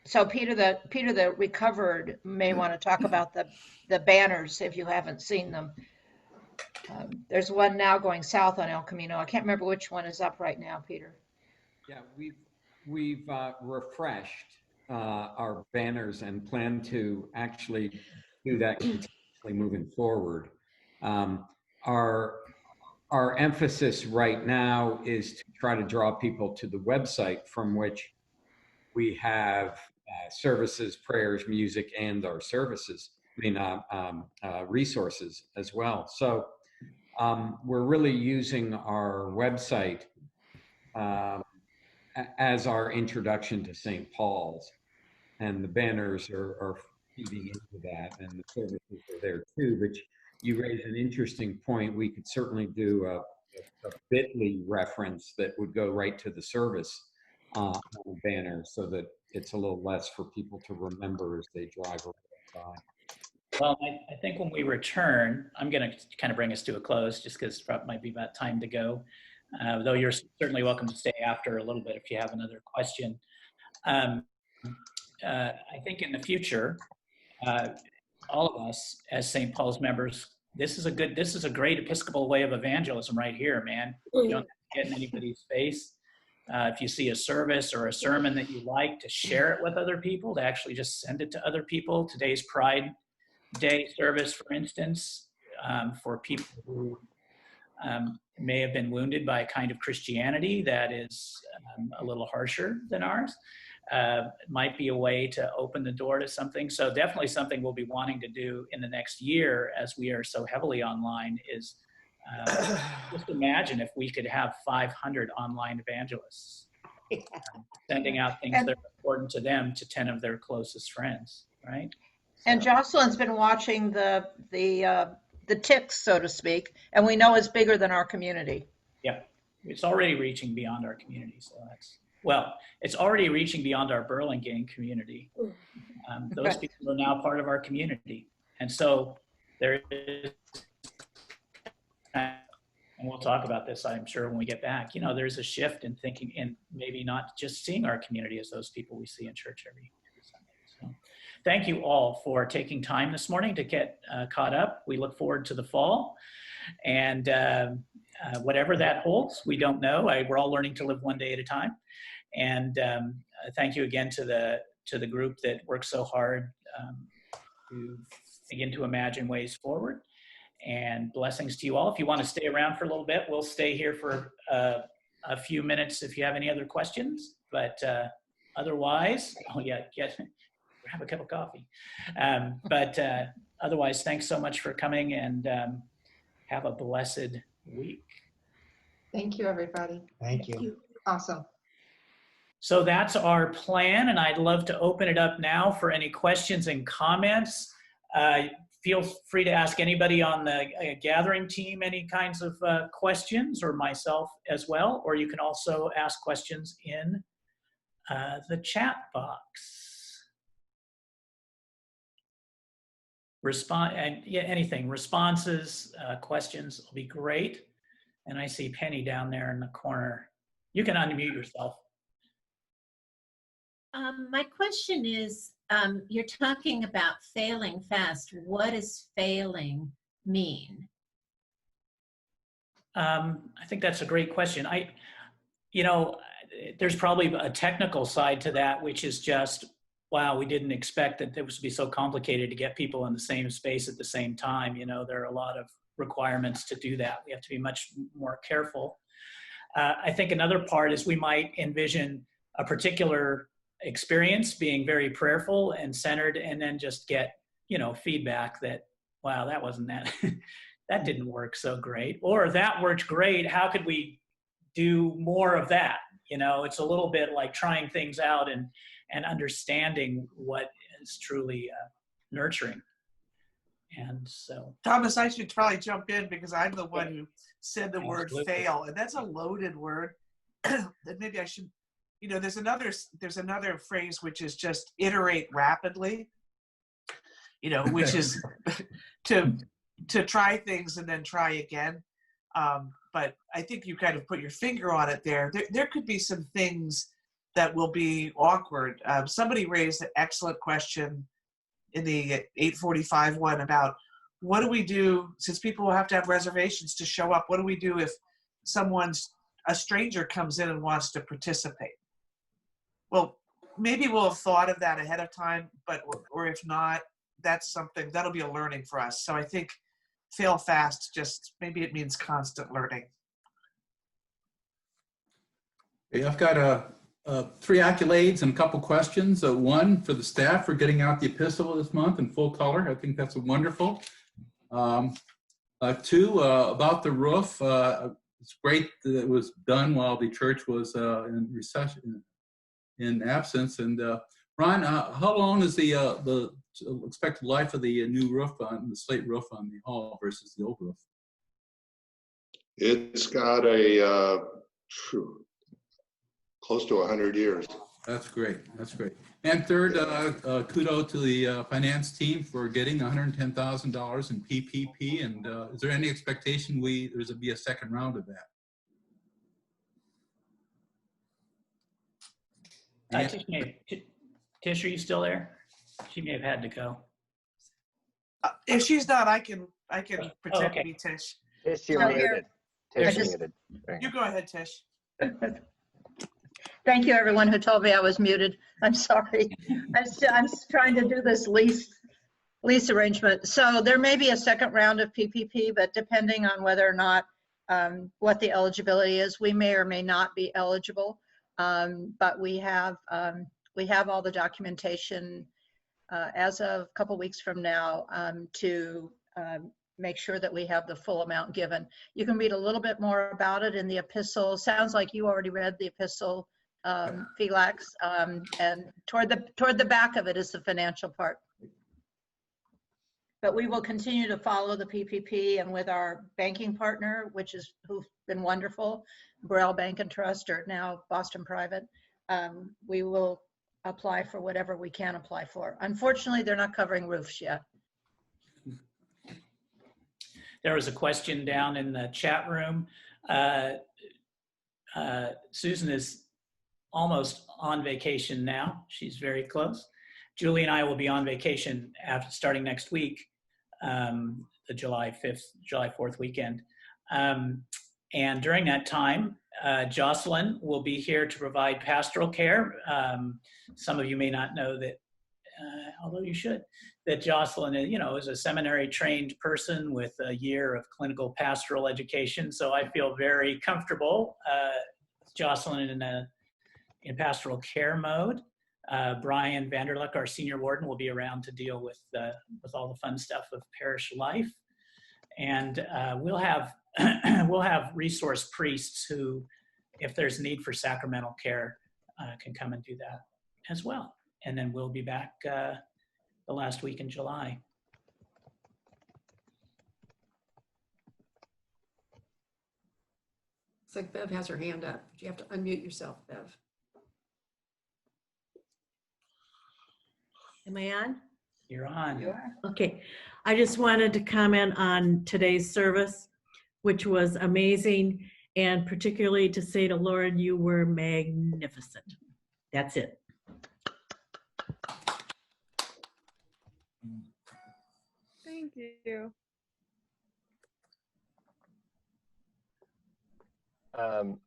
So Peter the recovered may want to talk about the banners if you haven't seen them. There's one now going south on El Camino. I can't remember which one is up right now, Peter. Yeah, we've refreshed our banners and plan to actually do that continuously moving forward. Our emphasis right now is to try to draw people to the website, from which we have services, prayers, music, and our services. Resources as well. So we're really using our website as our introduction to St. Paul's, and the banners are feeding into that, and the services are there too. But you raise an interesting point. We could certainly do a bit.ly reference that would go right to the service on the banner, so that it's a little less for people to remember as they drive by. Well, I think when we return, I'm going to kind of bring us to a close, just because it might be about time to go. Though you're certainly welcome to stay after a little bit if you have another question. I think in the future, all of us as St. Paul's members, this is a great Episcopal way of evangelism right here, man. You don't have to get in anybody's face. If you see a service or a sermon that you like, to share it with other people, to actually just send it to other people. Today's Pride Day service, for instance, for people who may have been wounded by a kind of Christianity that is a little harsher than ours. Might be a way to open the door to something. So definitely something we'll be wanting to do in the next year, as we are so heavily online, is just imagine if we could have 500 online evangelists sending out things that are important to them to 10 of their closest friends, right? And Jocelyn's been watching the ticks, so to speak, and we know it's bigger than our community. Yeah, it's already reaching beyond our community. So it's already reaching beyond our Burlingame community. Those people are now part of our community. And so there is, and we'll talk about this, I'm sure, when we get back, there's a shift in thinking, in maybe not just seeing our community as those people we see in church every Sunday. So thank you all for taking time this morning to get caught up. We look forward to the fall, and whatever that holds, we don't know. We're all learning to live one day at a time. And thank you again to the group that works so hard to begin to imagine ways forward. And blessings to you all. If you want to stay around for a little bit, we'll stay here for a few minutes if you have any other questions. But otherwise, have a cup of coffee. But otherwise, thanks so much for coming, and have a blessed week. Thank you, everybody. Thank you. Awesome. So that's our plan, and I'd love to open it up now for any questions and comments. Feel free to ask anybody on the gathering team any kinds of questions, or myself as well, or you can also ask questions in the chat box. Anything, responses, questions will be great. And I see Penny down there in the corner. You can unmute yourself. My question is, you're talking about failing fast. What does failing mean? I think that's a great question. There's probably a technical side to that, which is just, wow, we didn't expect that it was to be so complicated to get people in the same space at the same time. There are a lot of requirements to do that. We have to be much more careful. I think another part is we might envision a particular experience being very prayerful and centered, and then just get, feedback that, wow, that wasn't that didn't work so great, or that worked great. How could we do more of that? It's a little bit like trying things out and understanding what is truly nurturing. And so, Thomas, I should probably jump in, because I'm the one who said the word fail, and that's a loaded word. That maybe I should, there's another phrase, which is just iterate rapidly, which is to try things and then try again. But I think you kind of put your finger on it there. There could be some things that will be awkward. Somebody raised an excellent question in the 8:45 one about, what do we do, since people will have to have reservations to show up, what do we do if a stranger comes in and wants to participate? Well, maybe we'll have thought of that ahead of time, or if not, that's something that'll be a learning for us. So I think fail fast, just maybe it means constant learning. Hey, I've got 3 accolades and a couple questions. One, for the staff for getting out the epistle this month in full color. I think that's wonderful. 2, about the roof. it's great that it was done while the church was in recession, in absence. And Ron, how long is the expected life of the new roof on the slate roof on the hall versus the old roof? It's got a close to 100 years. That's great. That's great. And third, kudos to the finance team for getting $110,000 in PPP. And is there any expectation there's be a second round of that? Tish, are you still there? She may have had to go. If she's not, I can pretend okay. to be Tish. Tish, you're muted. Tish, you're muted. You go ahead, Tish. Thank you, everyone who told me I was muted. I'm sorry. I'm trying to do this lease arrangement. So there may be a second round of PPP, but depending on whether or not what the eligibility is, we may or may not be eligible. But we have all the documentation as of a couple weeks from now to make sure that we have the full amount given. You can read a little bit more about it in the epistle. Sounds like you already read the epistle, Felix, and toward the back of it is the financial part. But we will continue to follow the PPP, and with our banking partner, who's been wonderful, Burrell Bank and Trust, or now Boston Private, we will apply for whatever we can apply for. Unfortunately, they're not covering roofs yet. There was a question down in the chat room. Susan is almost on vacation now. She's very close. Julie and I will be on vacation starting next week, the July 4th weekend. And during that time, Jocelyn will be here to provide pastoral care. Some of you may not know that, although you should, that Jocelyn is a seminary trained person with a year of clinical pastoral education. So I feel very comfortable, Jocelyn, in pastoral care mode. Brian Vanderluck, our senior warden, will be around to deal with all the fun stuff of parish life. And we'll have resource priests who, if there's need for sacramental care, can come and do that as well. And then we'll be back the last week in July. It's like Bev has her hand up. You have to unmute yourself, Bev. Am I on? You're on. You are. Okay. I just wanted to comment on today's service, which was amazing, and particularly to say to Lauren, you were magnificent. That's it. Thank you.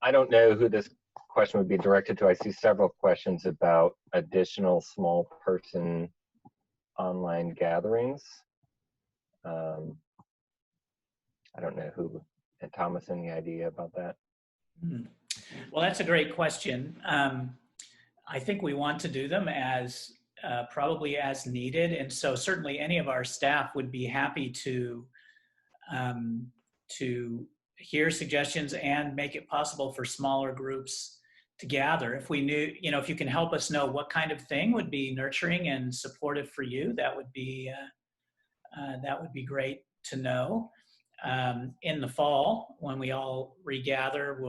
I don't know who this question would be directed to. I see several questions about additional small person online gatherings. I don't know who, and Thomas, any idea about that? Well, that's a great question. I think we want to do them as probably as needed. And so certainly any of our staff would be happy to hear suggestions and make it possible for smaller groups to gather. If we knew, if you can help us know what kind of thing would be nurturing and supportive for you, that would be great to know. In the fall, when we all regather,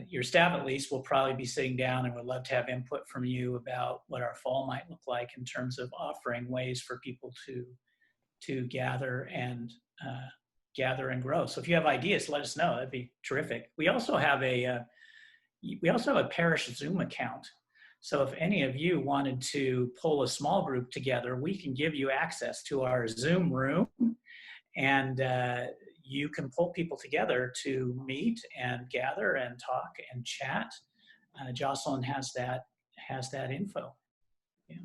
your staff at least will probably be sitting down, and would love to have input from you about what our fall might look like in terms of offering ways for people to gather and grow. So if you have ideas, let us know. That'd be terrific. We also have a parish Zoom account. So if any of you wanted to pull a small group together, we can give you access to our Zoom room, and you can pull people together to meet and gather and talk and chat. Jocelyn has that info. Yeah.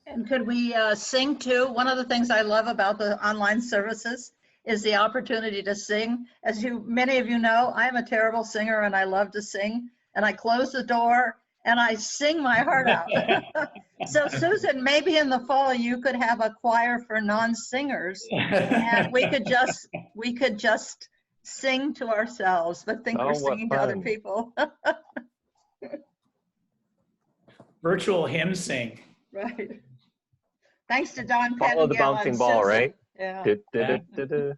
And could we sing too? One of the things I love about the online services is the opportunity to sing. As many of you know, I am a terrible singer and I love to sing. And I close the door and I sing my heart out. So Susan, maybe in the fall you could have a choir for non-singers, and we could just sing to ourselves, but think we're Oh, what singing to other fun. people. Virtual hymn sing. Right. Thanks to Don Follow the Pettingill bouncing and ball, Susan. right? Yeah. Du-du-du-du-du.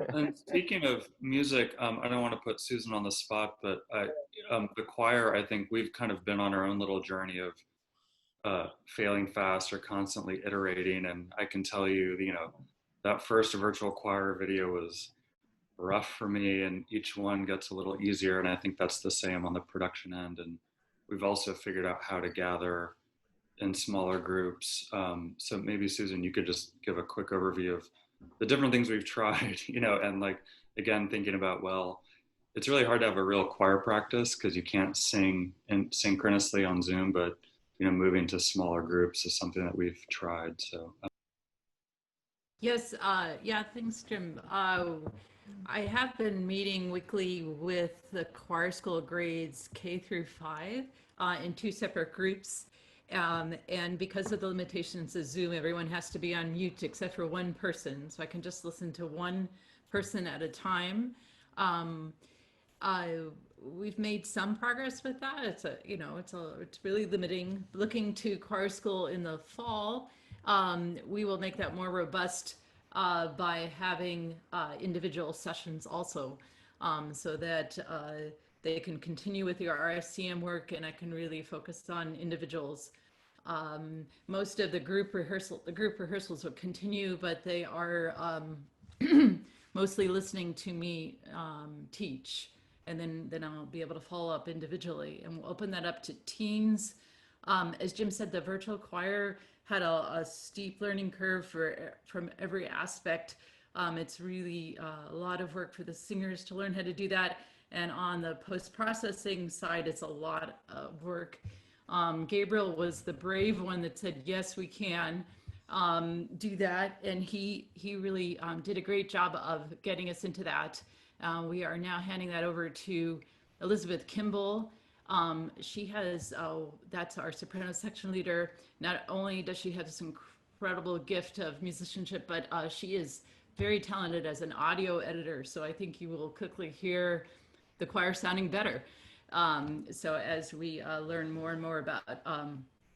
And speaking of music, I don't want to put Susan on the spot, but the choir, I think we've kind of been on our own little journey of failing fast or constantly iterating. And I can tell you, that first virtual choir video was rough for me, and each one gets a little easier. And I think that's the same on the production end. And we've also figured out how to gather in smaller groups. So maybe Susan, you could just give a quick overview of the different things we've tried, and like, again, thinking about, well, it's really hard to have a real choir practice because you can't sing synchronously on Zoom, but, moving to smaller groups is something that we've tried. So. Yes, yeah, thanks, Jim. I have been meeting weekly with the choir school grades K through 5 in 2 separate groups. And because of the limitations of Zoom, everyone has to be on mute except for one person. So I can just listen to one person at a time. We've made some progress with that. It's really limiting. Looking to choir school in the fall, we will make that more robust by having individual sessions also, so that they can continue with your RSCM work, and I can really focus on individuals. Most of the group rehearsals will continue, but they are mostly listening to me teach, and then I'll be able to follow up individually, and we'll open that up to teens. As Jim said, the virtual choir had a steep learning curve from every aspect. It's really a lot of work for the singers to learn how to do that, and on the post-processing side, it's a lot of work. Gabriel was the brave one that said, yes, we can do that, and he really did a great job of getting us into that. We are now handing that over to Elizabeth Kimball. She has, that's our soprano section leader. Not only does she have this incredible gift of musicianship, but she is very talented as an audio editor. So I think you will quickly hear the choir sounding better. So as we learn more and more about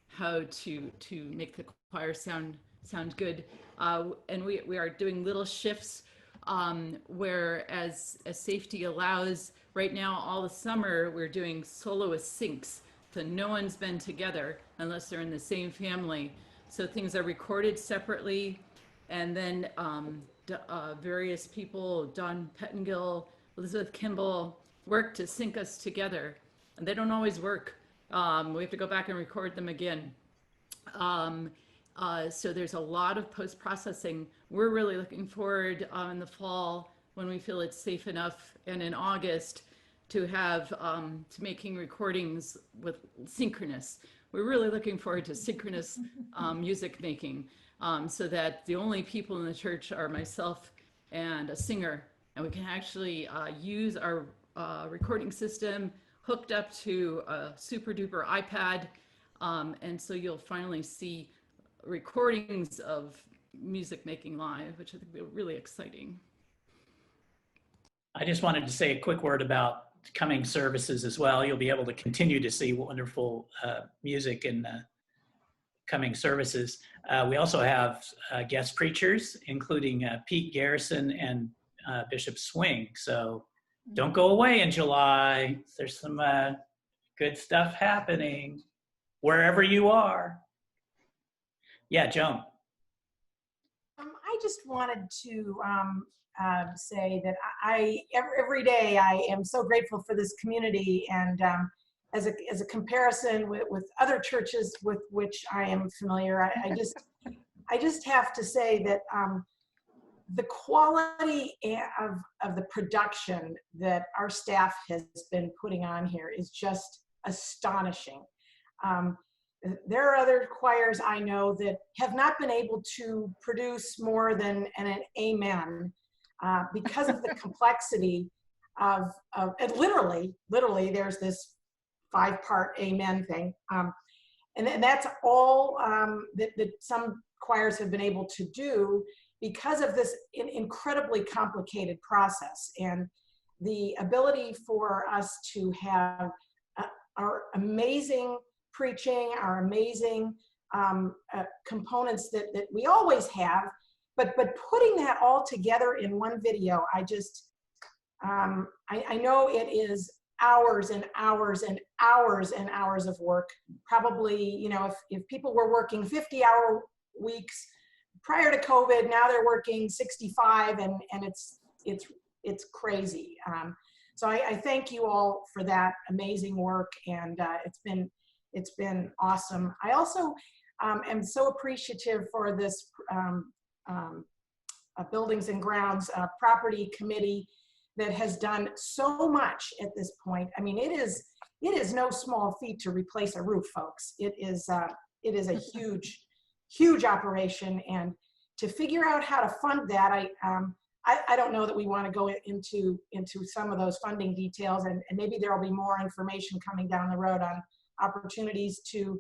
how to make the choir sound good, and we are doing little shifts where as safety allows. Right now, all the summer, we're doing soloist syncs. So no one's been together unless they're in the same family. So things are recorded separately. And then various people, Don Pettingill, Elizabeth Kimball, work to sync us together. And they don't always work. We have to go back and record them again. So there's a lot of post-processing. We're really looking forward in the fall, when we feel it's safe enough, and in August, to have to making recordings with synchronous. We're really looking forward to synchronous music making, so that the only people in the church are myself and a singer, and we can actually use our recording system hooked up to a super duper iPad, and so you'll finally see recordings of music making live, which I think will be really exciting. I just wanted to say a quick word about coming services as well. You'll be able to continue to see wonderful music in coming services. We also have guest preachers, including Pete Garrison and Bishop Swing. So don't go away in July. There's some good stuff happening wherever you are. Yeah, Joan. I just wanted to say that every day I am so grateful for this community, and as a comparison with other churches with which I am familiar, I just have to say that the quality of the production that our staff has been putting on here is just astonishing. There are other choirs I know that have not been able to produce more than an amen because of the complexity of literally there's this 5-part amen thing. And that's all that some choirs have been able to do. because of this incredibly complicated process. And the ability for us to have our amazing preaching, our amazing components that we always have, but putting that all together in one video, I just, I know it is hours and hours and hours and hours of work. Probably, you know, if people were working 50-hour weeks prior to COVID, now they're working 65, and it's crazy. So I thank you all for that amazing work, and it's been awesome. I also am so appreciative for this Buildings and Grounds Property Committee that has done so much at this point. I mean, it is no small feat to replace a roof, folks. It is a huge operation, and to figure out how to fund that, I don't know that we want to go into some of those funding details, and maybe there will be more information coming down the road on opportunities to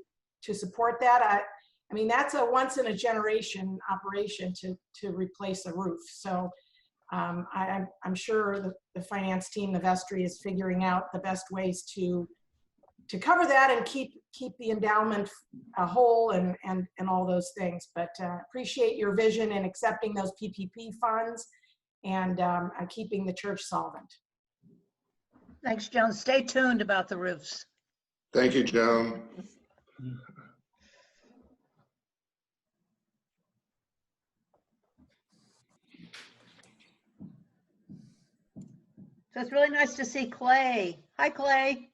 support that. I mean, that's a once in a generation operation to replace a roof. So I'm sure the finance team, the Vestry, is figuring out the best ways to cover that and keep the endowment whole and all those things. But appreciate your vision in accepting those PPP funds and keeping the church solvent. Thanks, Joan. Stay tuned about the roofs. Thank you, Joan. So it's really nice to see Clay. Hi, Clay.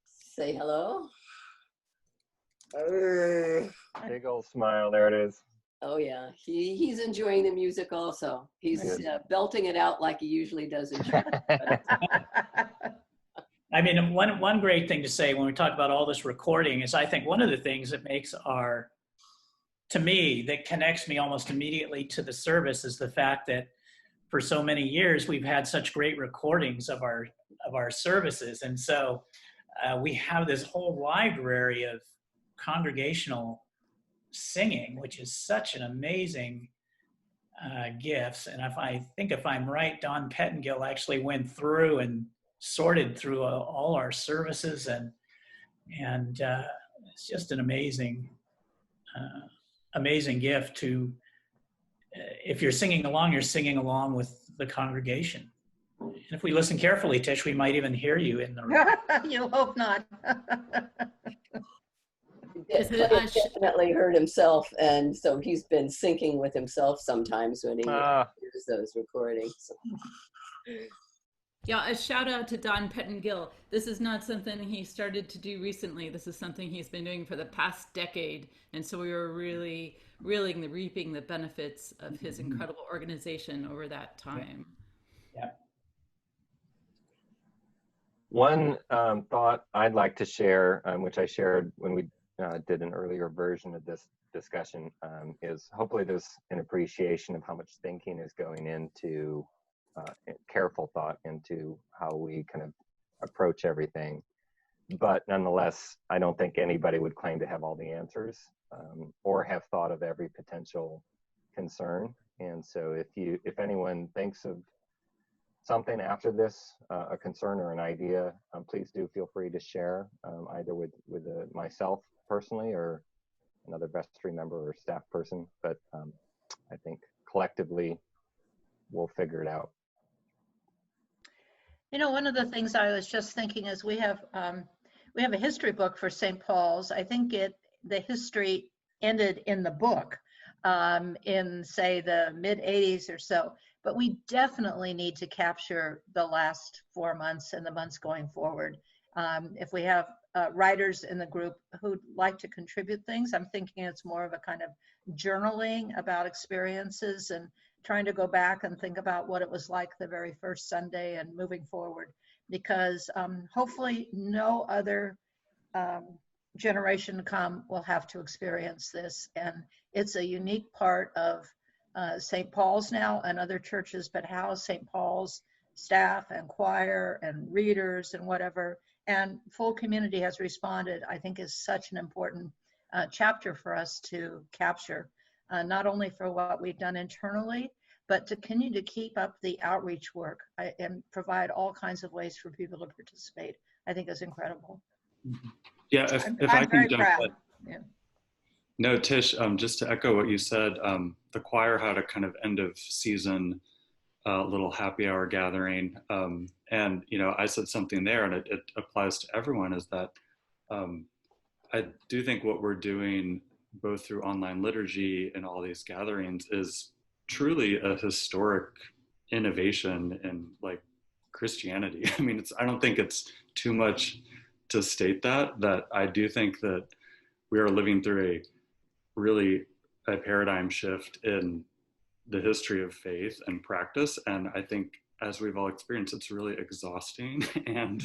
Say hello. Big old smile. There it is. Oh yeah, he's enjoying the music also. He's belting it out like he usually does in church. I mean, one great thing to say when we talk about all this recording is I think one of the things that makes to me, that connects me almost immediately to the service is the fact that for so many years we've had such great recordings of our services. And so we have this whole library of congregational singing, which is such an amazing gift. And if I'm right, Don Pettengill actually went through and sorted through all our services, and it's just an amazing gift to, if you're singing along with the congregation. And if we listen carefully, Tish, we might even hear you in the room. You hope not. He definitely heard himself, and so he's been syncing with himself sometimes when he hears those recordings. Yeah, a shout out to Don Pettengill. This is not something he started to do recently. This is something he's been doing for the past decade. And so we were really reaping the benefits of his incredible organization over that time. Yeah. One thought I'd like to share, which I shared when we did an earlier version of this discussion, is hopefully there's an appreciation of how much thinking is going into careful thought into how we kind of approach everything. But nonetheless, I don't think anybody would claim to have all the answers or have thought of every potential concern. And so if anyone thinks of something after this, a concern or an idea, please do feel free to share either with myself personally or another Vestry member or staff person. But I think collectively we'll figure it out. You know, one of the things I was just thinking is we have a history book for St. Paul's. I think the history ended in the book in, say, the mid-'80s or so. But we definitely need to capture the last 4 months and the months going forward. If we have writers in the group who'd like to contribute things, I'm thinking it's more of a kind of journaling about experiences and trying to go back and think about what it was like the very first Sunday and moving forward, because hopefully no other generation to come will have to experience this. And it's a unique part of St. Paul's now, and other churches but house St. Paul's staff and choir and readers and whatever. And full community has responded, I think, is such an important chapter for us to capture, not only for what we've done internally, but to continue to keep up the outreach work and provide all kinds of ways for people to participate. I think is incredible. Yeah, if I I'm can very jump proud. in. Yeah. No, Tish, just to echo what you said, the choir had a kind of end of season little happy hour gathering. And, you know, I said something there, and it applies to everyone, is that I do think what we're doing both through online liturgy and all these gatherings is truly a historic innovation in like Christianity. I mean, I don't think it's too much to state that I do think that we are living through a paradigm shift in the history of faith and practice. And I think, as we've all experienced, it's really exhausting and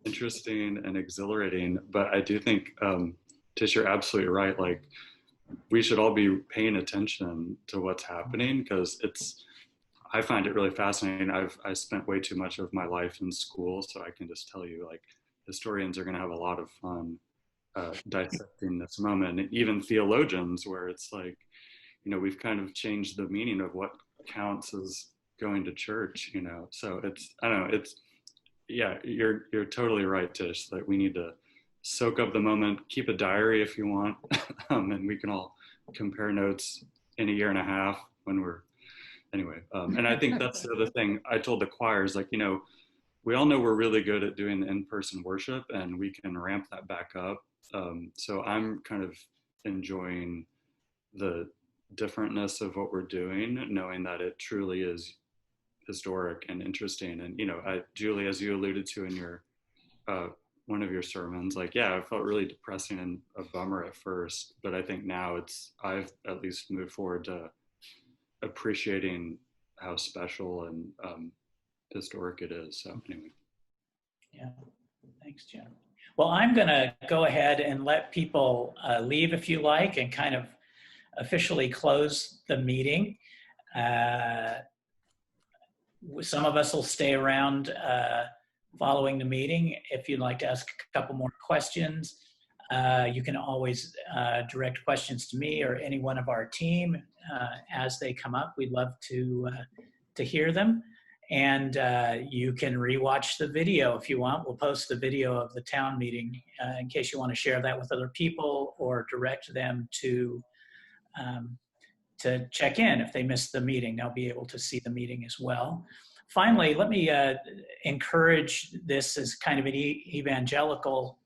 interesting and exhilarating. But I do think, Tish, you're absolutely right. Like, we should all be paying attention to what's happening, because I find it really fascinating. I spent way too much of my life in school, so I can just tell you, like, historians are going to have a lot of fun dissecting this moment, and even theologians, where it's like, you know, we've kind of changed the meaning of what counts as going to church, you know. So I don't know, yeah, you're totally right, Tish, that we need to soak up the moment, keep a diary if you want, and we can all compare notes in a year and a half when anyway. And I think that's the other thing I told the choirs, like, you know, we all know we're really good at doing the in-person worship, and we can ramp that back up. So I'm kind of enjoying the differentness of what we're doing, knowing that it truly is historic and interesting. And, you know, Julie, as you alluded to in your one of your sermons, like, yeah, it felt really depressing and a bummer at first, but I think now I've at least moved forward to appreciating how special and historic it is. So anyway. Yeah, thanks, Jim. Well, I'm going to go ahead and let people leave if you like, and kind of officially close the meeting. Some of us will stay around following the meeting. If you'd like to ask a couple more questions, you can always direct questions to me or any one of our team as they come up. We'd love to hear them. And you can rewatch the video if you want. We'll post the video of the town meeting in case you want to share that with other people, or direct them to check in if they missed the meeting. They'll be able to see the meeting as well. Finally, let me encourage this as kind of an evangelical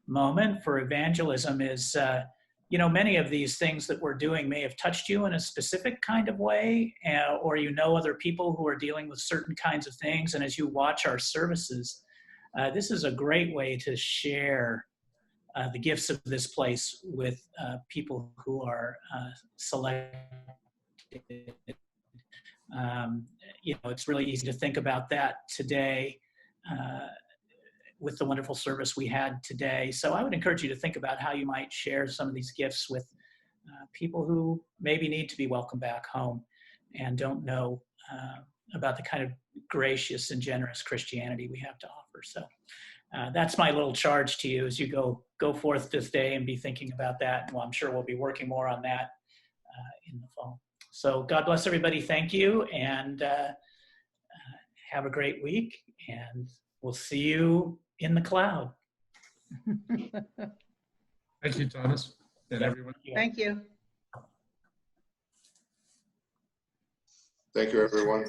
moment for evangelism. Is you know, many of these things that we're doing may have touched you in a specific kind of way, or you know other people who are dealing with certain kinds of things. And as you watch our services, this is a great way to share the gifts of this place with people who are selected. You know, it's really easy to think about that today with the wonderful service we had today. So I would encourage you to think about how you might share some of these gifts with people who maybe need to be welcomed back home and don't know about the kind of gracious and generous Christianity we have to offer. So that's my little charge to you as you go forth this day and be thinking about that. Well, I'm sure we'll be working more on that in the fall. So God bless everybody. Thank you, and have a great week, and we'll see you in the cloud. Thank you, Thomas, and everyone. Thank you. Thank you, everyone.